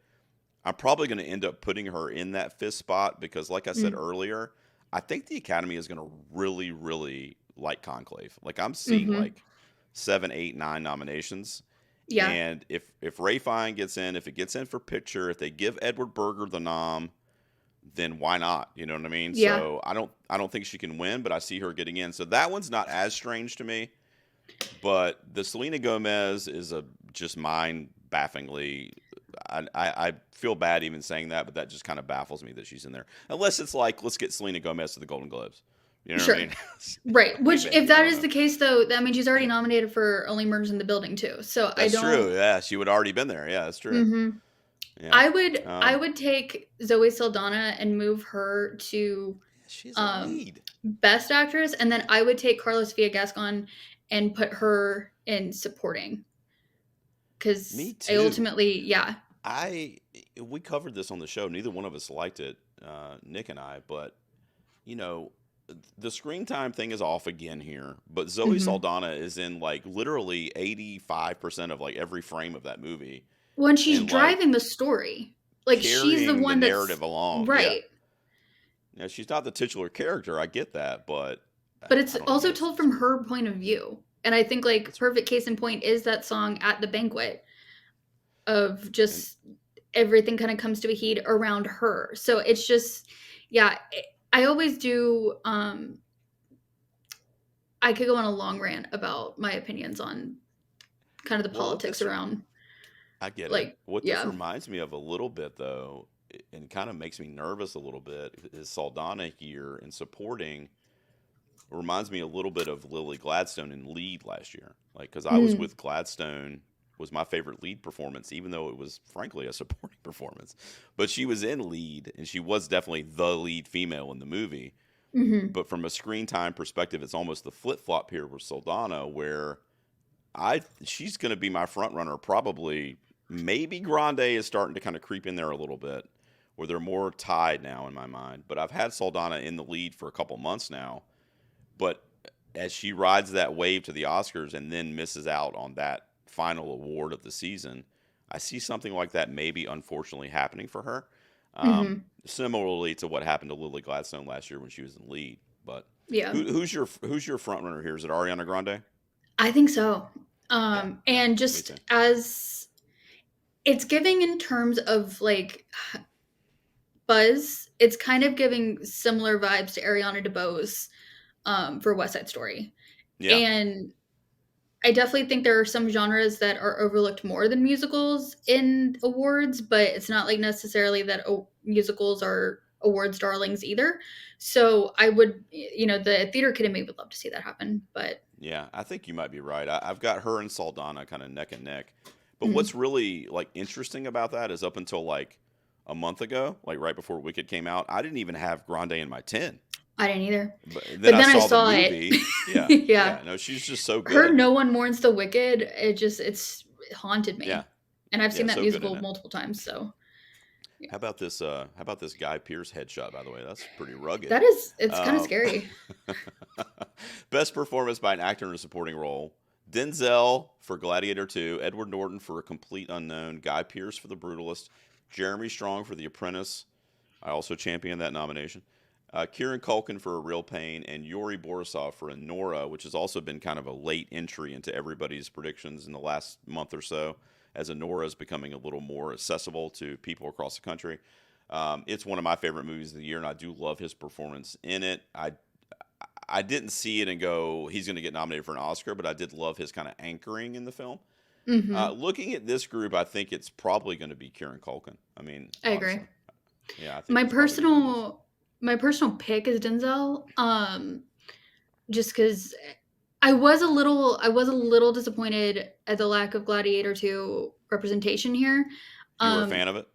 I'm probably going to end up putting her in that fifth spot because, like I said earlier, I think the Academy is going to really, really like Conclave. Like I'm seeing Hmm. like 7, 8, 9 nominations, Yeah. and if Ray Fine gets in, if it gets in for picture, if they give Edward Berger the nom, then why not? You know what I mean? Yeah. So I don't think she can win, but I see her getting in. So that one's not as strange to me. But the Selena Gomez is a just mind bafflingly. I feel bad even saying that, but that just kind of baffles me that she's in there. Unless it's like, let's get Selena Gomez to the Golden Globes. You know what I Sure. mean? Right. Which, if Maybe, I that don't is know. the case, though, I mean, she's already nominated for Only Murders in the Building too. So I That's don't. true. Yeah, she would already been there. Yeah, that's true. Hmm. Yeah. I would take Zoe Saldana and move her to She's a um, lead. Best Actress, and then I would take Carlos Villagascon and put her in supporting Me because I too. ultimately, yeah. I We covered this on the show. Neither one of us liked it, Nick and I, but you know, the screen time thing is off again here, but Zoe Hmm. Saldana is in like literally 85% of like every frame of that movie When she's and like driving the story, like she's the carrying the one that's narrative along. Yeah. right. Now, she's not the titular character. I get that, but But it's I don't know. also It's told from her point of view. And I think like it's perfect case in point is that song at the banquet of and just everything kind of comes to a heat around her. So it's just yeah, I always do I could go on a long rant about my opinions on kind of the well, what politics this around I get it. like What this yeah. reminds me of a little bit though, and kind of makes me nervous a little bit, is Saldana here in supporting. Reminds me a little bit of Lily Gladstone in Lead last year. Like, because I was Mm, with Gladstone, was my favorite lead performance, even though it was frankly a supporting performance. But she was in Lead, and she was definitely the lead female in the movie. mhm. But from a screen time perspective, it's almost the flip flop here with Soldana, where she's going to be my front runner. Probably, maybe Grande is starting to kind of creep in there a little bit, where they're more tied now in my mind. But I've had Soldana in the lead for a couple months now, but as she rides that wave to the Oscars and then misses out on that final award of the season, I see something like that maybe unfortunately happening for her. Hmm. Similarly to what happened to Lily Gladstone last year when she was in lead. But Yeah, who's your front runner here? Is it Ariana Grande? I think so. Yeah, yeah, And me just too. as it's giving in terms of like buzz, it's kind of giving similar vibes to Ariana DeBose for West Side Story. Yeah, And I definitely think there are some genres that are overlooked more than musicals in awards, but it's not like necessarily that musicals are awards darlings either. So I would, the theater kid in me would love to see that happen. But yeah, I think you might be right. I've got her and Saldana kind of neck and neck. But mm, what's really like interesting about that is up until like a month ago, like right before Wicked came out, I didn't even have Grande in my 10. I didn't either. But then But I then I saw the saw it. movie. Yeah, Yeah. yeah, no, she's just so Her good. No One Mourns the Wicked, it's haunted Yeah, me. And I've yeah, seen that so good in musical it. multiple times, so yeah. How about this Guy Pearce headshot, by the way? That's pretty rugged. It's kind of Um, scary. Best performance by an actor in a supporting role. Denzel for Gladiator 2, Edward Norton for A Complete Unknown, Guy Pearce for The Brutalist, Jeremy Strong for The Apprentice. I also champion that nomination. Kieran Culkin for A Real Pain, and Yuri Borisov for Nora, which has also been kind of a late entry into everybody's predictions in the last month or so, as Nora is becoming a little more accessible to people across the country. It's one of my favorite movies of the year, and I do love his performance in it. I didn't see it and go, he's going to get nominated for an Oscar, but I did love his kind of anchoring in the film. Hmm. Looking at this group, I think it's probably going to be Kieran Culkin. I mean, I agree. honestly, yeah, I think My he's probably going to win this. personal my personal pick is Denzel. Just because I was a little disappointed at the lack of Gladiator 2 representation here. You were a Um, fan of it?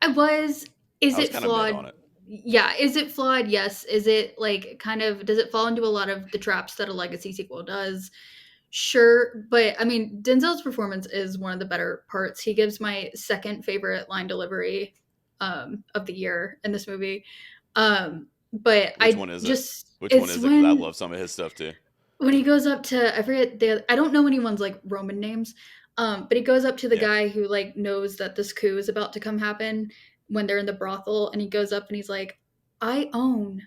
I was. I Is was it kind of mid flawed? on it. Yeah. Is it flawed? Yes. Is it like kind of does it fall into a lot of the traps that a legacy sequel does? Sure, but I mean Denzel's performance is one of the better parts. He gives my second favorite line delivery of the year in this movie. But Which I one is it? just Which one it's is it? Because I love some of his stuff too. when he goes up to I forget I don't know anyone's like Roman names, but he goes up to the Yeah. guy who like knows that this coup is about to come happen when they're in the brothel, and he goes up and he's like, "I own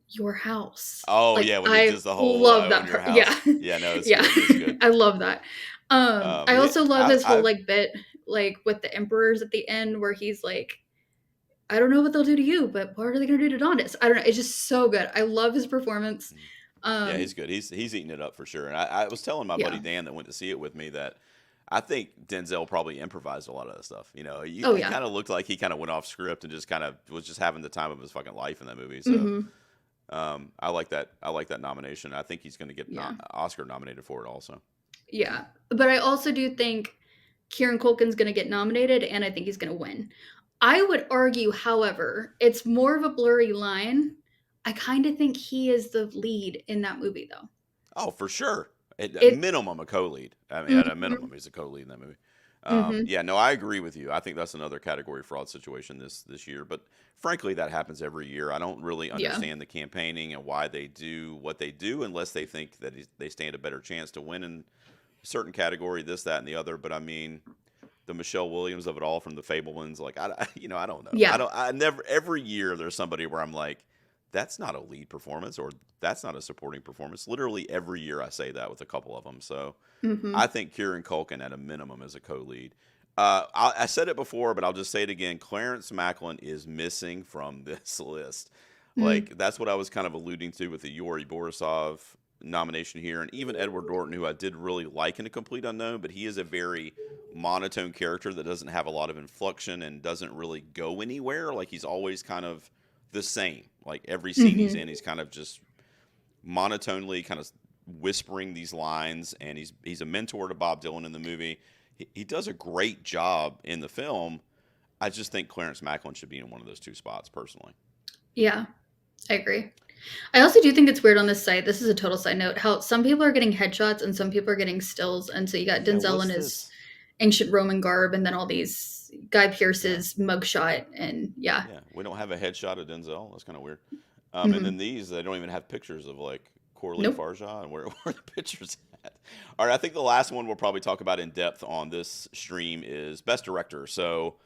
your house." Oh Like yeah, when he I does the whole love own that your part. Yeah, house. Yeah, no, it's yeah, good. It's good. I love that. I Yeah, also love I, his whole I like bit like with the emperors at the end where he's like, "I don't know what they'll do to you, but what are they gonna do to Dondas?" I don't know. It's just so good. I love his performance. yeah, Um, he's good. He's eating it up for sure. And I was telling my buddy yeah. Dan that went to see it with me that I think Denzel probably improvised a lot of that stuff. Oh He yeah. kind of looked like he kind of went off script and just kind of was just having the time of his fucking life in that movie. So Hmm. I like that. I like that nomination. I think he's going to get Yeah. Oscar nominated for it also. Yeah. But I also do think Kieran Culkin's going to get nominated, and I think he's going to win. I would argue, however, it's more of a blurry line. I kind of think he is the lead in that movie, though. Oh, for sure. At a It. minimum, a co-lead. I mean, at a Mhm. minimum, he's a co-lead in that movie. Mhm. Yeah, no, I agree with you. I think that's another category fraud situation this year. But frankly, that happens every year. I don't really Yeah. understand the campaigning and why they do what they do, unless they think that they stand a better chance to win in a certain category, this, that, and the other. But I mean, the Michelle Williams of it all from the Fablemans, like I don't know. Yeah. I never every year there's somebody where I'm like, that's not a lead performance or that's not a supporting performance. Literally every year I say that with a couple of them. So I Mhm. think Kieran Culkin at a minimum is a co-lead. I said it before, but I'll just say it again. Clarence Macklin is missing from this list. Mm. Like that's what I was kind of alluding to with the Yuri Borisov nomination here, and even Edward Norton, who I did really like in A Complete Unknown, but he is a very monotone character that doesn't have a lot of inflection and doesn't really go anywhere. Like he's always kind of the same. Like every scene he's Mhm. in, he's kind of just monotonely kind of whispering these lines, and he's a mentor to Bob Dylan in the movie. He does a great job in the film. I just think Clarence Macklin should be in one of those two spots personally. Yeah. I agree. I also do think it's weird on this site. This is a total side note. How some people are getting headshots and some people are getting stills, and so you got Yeah, Denzel in what's his this? ancient Roman garb, and then all these Guy Yeah, Pearce's mugshot, and yeah. yeah. We don't have a headshot of Denzel. That's kind of weird. And then Hmm. these, they don't even have pictures of like Corley Nope. Farja, and where are the pictures? All right, I think the last one we'll probably talk about in depth on this stream is Best Director. So,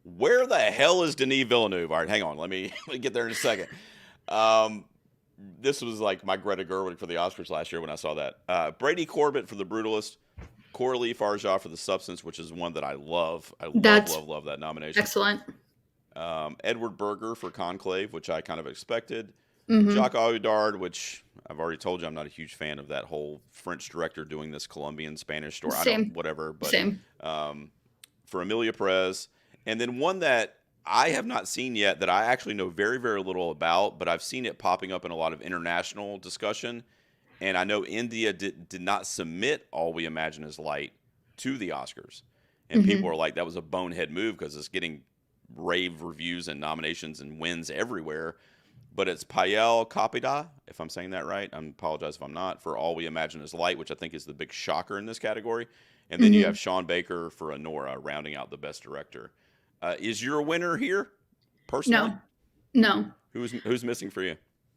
where the hell is Denis Villeneuve? All right, hang on. Let me, let me get there in a second. Um, this was like my Greta Gerwig for the Oscars last year when I saw that. Brady Corbett for The Brutalist. Coralie Farjah for The Substance, which is one that I love. I love, That's love, love that nomination. excellent. Edward Berger for Conclave, which I kind of expected. Mm-hmm. Jacques Audiard, which I've already told you I'm not a huge fan of that whole French director doing this Colombian Spanish story. I don't, Same. whatever, but Same. for Emilia Perez. And then one that I have not seen yet that I actually know very, very little about, but I've seen it popping up in a lot of international discussion. And I know India did not submit All We Imagine Is Light to the Oscars. And people Mm-hmm. are like, that was a bonehead move because it's getting rave reviews and nominations and wins everywhere. But it's Payel Kapida, if I'm saying that right. I apologize if I'm not, for All We Imagine Is Light, which I think is the big shocker in this category. And then you Mm-hmm. have Sean Baker for Anora rounding out the best director. Is your winner here, personally? No. No. Who's missing for you?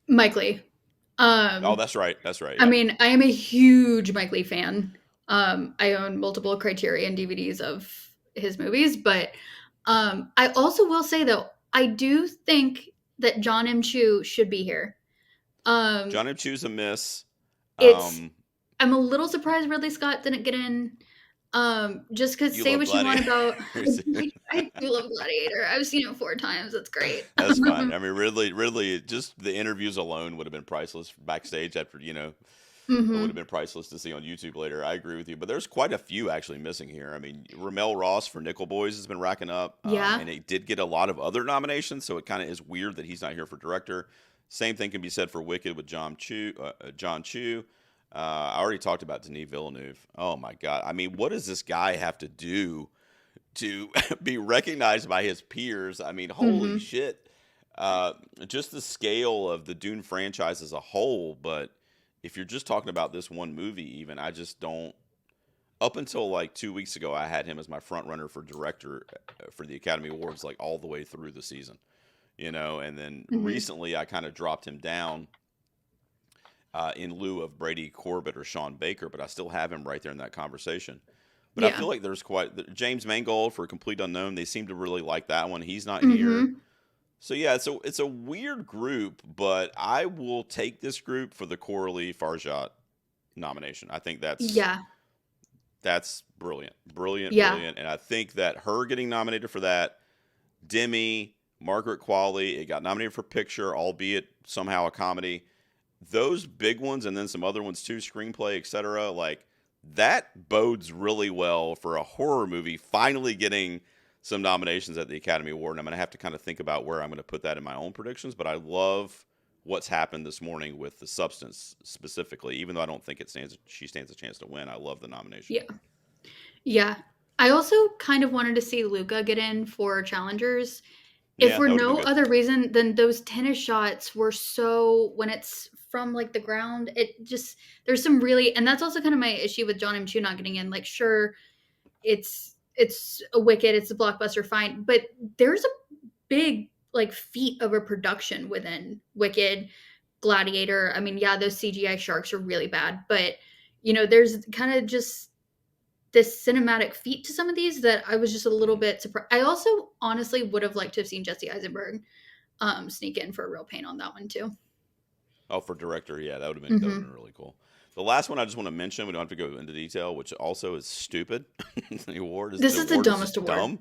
Mike Lee. Oh, Um, that's right. That's right. I Yep. mean, I am a huge Mike Lee fan. I own multiple Criterion DVDs of his movies, but I also will say though, I do think that John M. Chu should be here. Um, John M. Chu's a miss. it's Um, I'm a little surprised Ridley Scott didn't get in. Just because you say love what you want about, Gladiator. I do love Gladiator. I've seen it 4 times. It's great. That's fine. I mean, Ridley, just the interviews alone would have been priceless backstage after, it would have Hmm. been priceless to see on YouTube later. I agree with you. But there's quite a few actually missing here. I mean, Ramel Ross for Nickel Boys has been racking up, Yeah. and it did get a lot of other nominations, so it kind of is weird that he's not here for director. Same thing can be said for Wicked with John Chu. John Chu. I already talked about Denis Villeneuve. Oh my God. I mean, what does this guy have to do to be recognized by his peers? I mean, holy Hmm. shit. Just the scale of the Dune franchise as a whole. But if you're just talking about this one movie, even, I just don't. Up until like 2 weeks ago, I had him as my front runner for director for the Academy Awards, like all the way through the season, and then Hmm. recently I kind of dropped him down in lieu of Brady Corbett or Sean Baker, but I still have him right there in that conversation. But I Yeah. feel like there's quite James Mangold for Complete Unknown. They seem to really like that one. He's not here, Hmm. so yeah, it's a weird group, but I will take this group for the Coralie Farjat nomination. I think Yeah. that's brilliant, brilliant, Yeah. brilliant, and I think that her getting nominated for that, Demi, Margaret Qualley, it got nominated for picture, albeit somehow a comedy. Those big ones, and then some other ones too, screenplay, etc. Like that bodes really well for a horror movie finally getting some nominations at the Academy Award. And I'm going to have to kind of think about where I'm going to put that in my own predictions. But I love what's happened this morning with The Substance specifically, even though I don't think she stands a chance to win. I love the nomination. Yeah. Yeah. I also kind of wanted to see Luca get in for challengers. If Yeah, for that would have been no good. other reason than those tennis shots were so when it's from like the ground, it just there's some really and that's also kind of my issue with John M. Chu not getting in. Like, sure, it's a Wicked, it's a blockbuster, fine, but there's a big like feat of a production within Wicked, Gladiator. I mean, yeah, those CGI sharks are really bad, but there's kind of just this cinematic feat to some of these that I was just a little Mhm. bit surprised. I also honestly would have liked to have seen Jesse Eisenberg sneak in for a real pain on that one too. Oh, for director, yeah, that would have been Hmm. really cool. The last one I just want to mention, we don't have to go into detail, which also is stupid. the award is This the is the award is dumbest just award. dumb.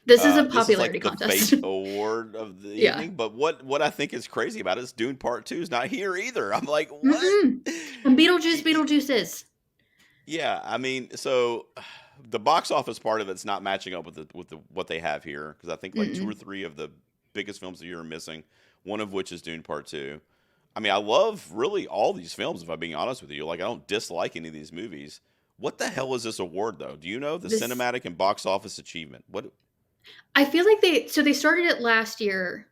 This is a This is popularity like the contest. fake award of the Yeah. evening. But what I think is crazy about it is Dune Part Two is not here either. I'm like, what? Mm-mm. And Beetlejuice is. Yeah, I mean, so the box office part of it's not matching up with the what they have here because I think like two or Mm-mm. three of the biggest films of the year are missing. One of which is Dune Part Two. I mean, I love really all these films. If I'm being honest with you, like I don't dislike any of these movies. What the hell is this award though? Do you know the This cinematic and box office achievement? What? I feel like they started it last year,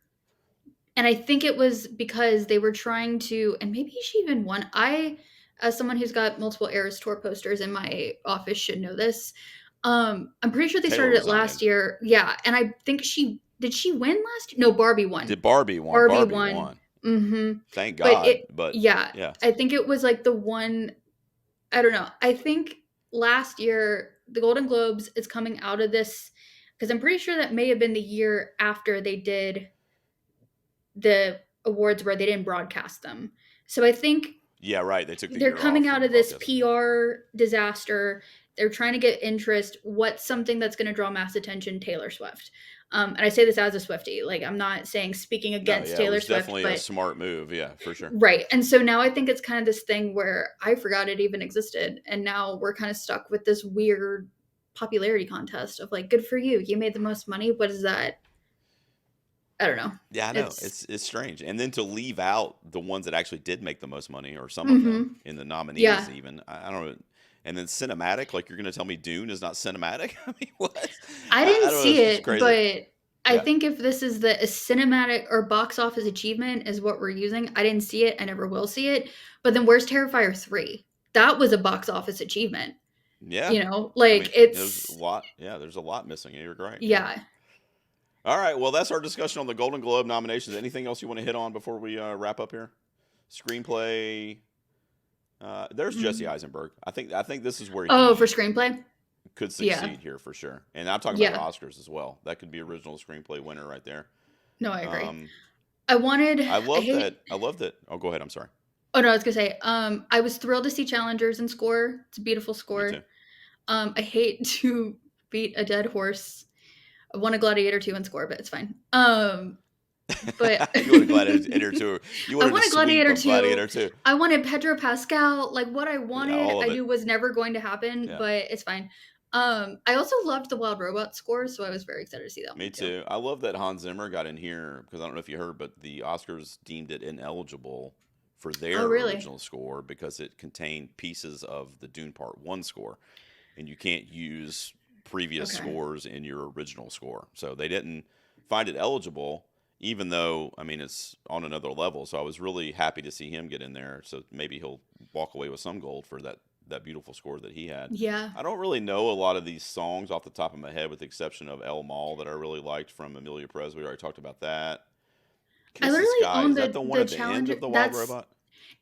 and I think it was because they were trying to, and maybe she even won. I, as someone who's got multiple Eras Tour posters in my office, should know this. I'm pretty sure they Taylor started it was last nominated. year. Yeah, and I think she did she win last year? No, Barbie won. Did Barbie won? Barbie Barbie won. won. Mm-hmm. Thank But God. But yeah, yeah, I think it was like the one. I don't know. I think last year the Golden Globes is coming out of this because I'm pretty sure that may have been the year after they did the awards where they didn't broadcast them. So I think Yeah, right. They took the they're year off coming out from of this broadcasting. PR disaster. They're trying to get interest. What's something that's going to draw mass attention? Taylor Swift. And I say this as a Swiftie. Like, I'm not saying speaking No, against yeah, it Taylor was Swift, definitely a but smart move. Yeah, for sure. right. And so now I think it's kind of this thing where I forgot it even existed. And now we're kind of stuck with this weird popularity contest of like, good for you. You made the most money. What is that? I don't know. Yeah, I know. It's, It's strange. And then to leave out the ones that actually did make the most money, or some of them mm-hmm. in the nominees, Yeah. even. I don't know. And then cinematic, like you're going to tell me Dune is not cinematic? I mean, what? I I didn't don't know. see It's just it, crazy. but I Yeah. think if this is the a cinematic or box office achievement is what we're using, I didn't see it. I never will see it. But then where's Terrifier 3? That was a box office achievement. Yeah. You know, I like mean, there's a it's, lot. Yeah, there's a lot missing. You're right. Yeah. yeah. All right. Well, that's our discussion on the Golden Globe nominations. Anything else you want to hit on before we wrap up here? Screenplay. There's Jesse Mm. Eisenberg. I think this is where Oh, for he screenplay? could Yeah. succeed here for sure. And I'm talking about Yeah. Oscars as well. That could be original screenplay winner right there. No, I agree. Um, I wanted, I I love that. hate, I love that. Oh, go ahead. I'm sorry. oh no, I was gonna say, I was thrilled to see Challengers and score. It's a beautiful Me too. score. I hate to beat a dead horse. I want a Gladiator 2 and score, but it's fine. But You want a Gladiator 2. You I wanted a wanted sweep Gladiator of 2. Gladiator 2. I wanted Pedro Pascal. Like what I Yeah, wanted, all I of it. knew was never going to happen, Yeah. but it's fine. I also loved the Wild Robot score, so I was very excited to see that Me one too. too. I love that Hans Zimmer got in here because I don't know if you heard, but the Oscars deemed it ineligible for their Oh, really? original score because it contained pieces of the Dune Part 1 score, and you can't use previous Okay. scores in your original score. So they didn't find it eligible, even though, I mean, it's on another level. So I was really happy to see him get in there. So maybe he'll walk away with some gold for that beautiful score that he had. Yeah. I don't really know a lot of these songs off the top of my head, with the exception of El Mal that I really liked from Emilia Perez. We already talked about that. I Kiss the literally Sky. own Is that the one the at the end Challenger. of the Wild That's Robot?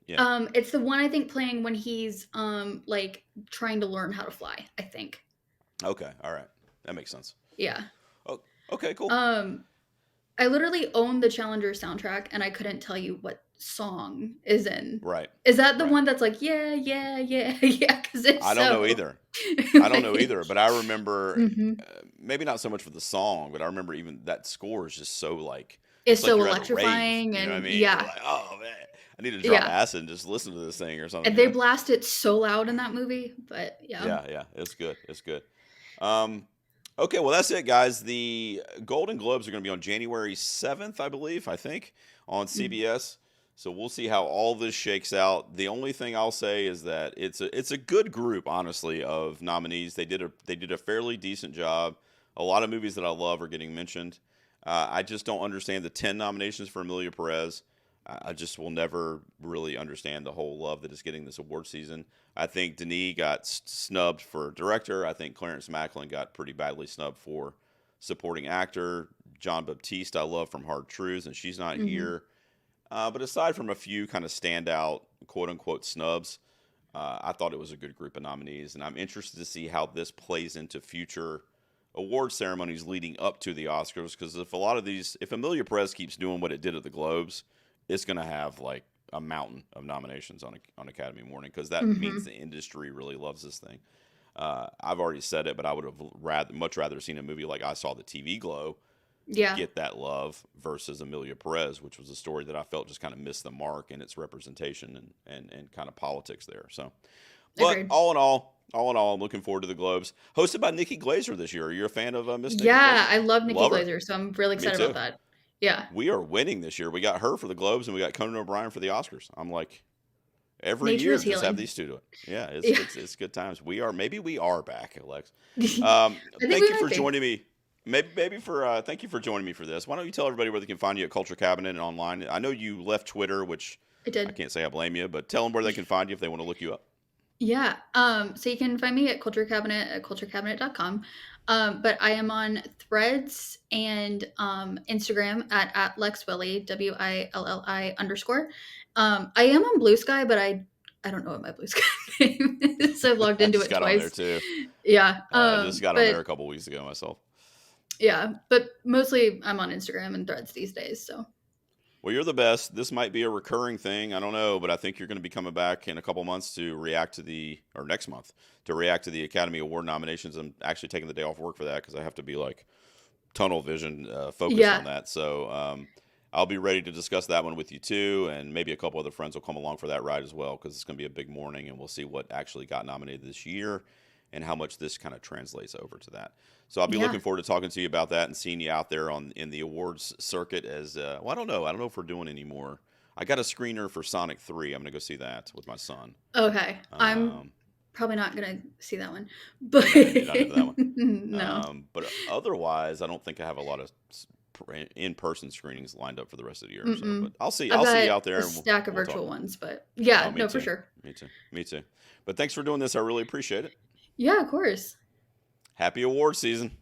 Yeah. it's the one I think playing when he's like trying to learn how to fly, I think. Okay. All right. That makes sense. Yeah. Oh, okay. Cool. Um I literally own the Challenger soundtrack and I couldn't tell you what song is in. Right. Is that the Right. one that's like, yeah, yeah, yeah, yeah? Because if I don't know so, either. I don't know either, but I remember hmm maybe not so much for the song, but I remember even that score is just so like it's it's like so you're at a rave. electrifying You know what I and mean? You're yeah, like, oh man, I need to drop yeah. acid and just listen to this thing or something. And You they know? blast it so loud in that movie, but yeah. Yeah, yeah, it's good. It's good. Um, okay, well that's it, guys. The Golden Globes are going to be on January 7th, I believe. I think on Mm. CBS. So we'll see how all this shakes out. The only thing I'll say is that it's a good group, honestly, of nominees. They did a fairly decent job. A lot of movies that I love are getting mentioned. I just don't understand the 10 nominations for Emilia Perez. I just will never really understand the whole love that is getting this award season. I think Denis got snubbed for director. I think Clarence Macklin got pretty badly snubbed for supporting actor. John Baptiste I love from Hard Truths, and she's not Hmm. here. But aside from a few kind of standout quote unquote snubs, I thought it was a good group of nominees, and I'm interested to see how this plays into future award ceremonies leading up to the Oscars. Because if Amelia Perez keeps doing what it did at the Globes, it's going to have like a mountain of nominations on Academy morning, because that means Hmm. the industry really loves this thing. I've already said it, but I would have much rather seen a movie like I Saw the TV Glow Yeah. get that love versus Amelia Perez, which was a story that I felt just kind of missed the mark in its representation and kind of politics there. So, but Agreed. all in all, I'm looking forward to the Globes, hosted by Nikki Glazer this year. Are you a fan of Miss Nikki Yeah, Glazer? I love Nikki Love her. Glazer, so I'm really Me excited about too. that. Yeah. We are winning this year. We got her for the Globes, and we got Conan O'Brien for the Oscars. I'm like, every Nature year is just have healing. these two do it. Yeah, it's Yeah. it's it's good times. Maybe we are back, Alex. I think Thank we you for might be. joining me. Maybe for thank you for joining me for this. Why don't you tell everybody where they can find you at Culture Cabinet and online? I know you left Twitter, which I I did. can't say I blame you, but tell them where they can find you if they want to look you up. Yeah. So you can find me at Culture Cabinet at culturecabinet.com. But I am on Threads and Instagram at Lex Willy, WILLI _. I am on Blue Sky, but I don't know what my Blue Sky name is. so I've logged I into just it got on there twice. too. Yeah. I just got on But there a couple weeks ago myself. yeah, but mostly I'm on Instagram and Threads these days. So Well, you're the best. This might be a recurring thing. I don't know, but I think you're going to be coming back in a couple months to react to or next month to react to the Academy Award nominations. I'm actually taking the day off work for that because I have to be like tunnel vision focused yeah, on that. So I'll be ready to discuss that one with you too, and maybe a couple other friends will come along for that ride as well because it's going to be a big morning, and we'll see what actually got nominated this year and how much this kind of translates over to that. So I'll be yeah. looking forward to talking to you about that and seeing you out there in the awards circuit. As well, I don't know. I don't know if we're doing any more. I got a screener for Sonic 3. I'm gonna go see that with my son. Okay, I'm Um, probably not gonna see that one, but no, you're not into that one. no. But otherwise, I don't think I have a lot of in-person screenings lined up for the rest of the year. So, Mm-mm. but I'll see. I've I'll see you got out there, a and stack of we'll talk. virtual ones, but Oh, yeah, me no, for too. sure. Me too. Me too. But thanks for doing this. I really appreciate it. Yeah, of course. Happy award season.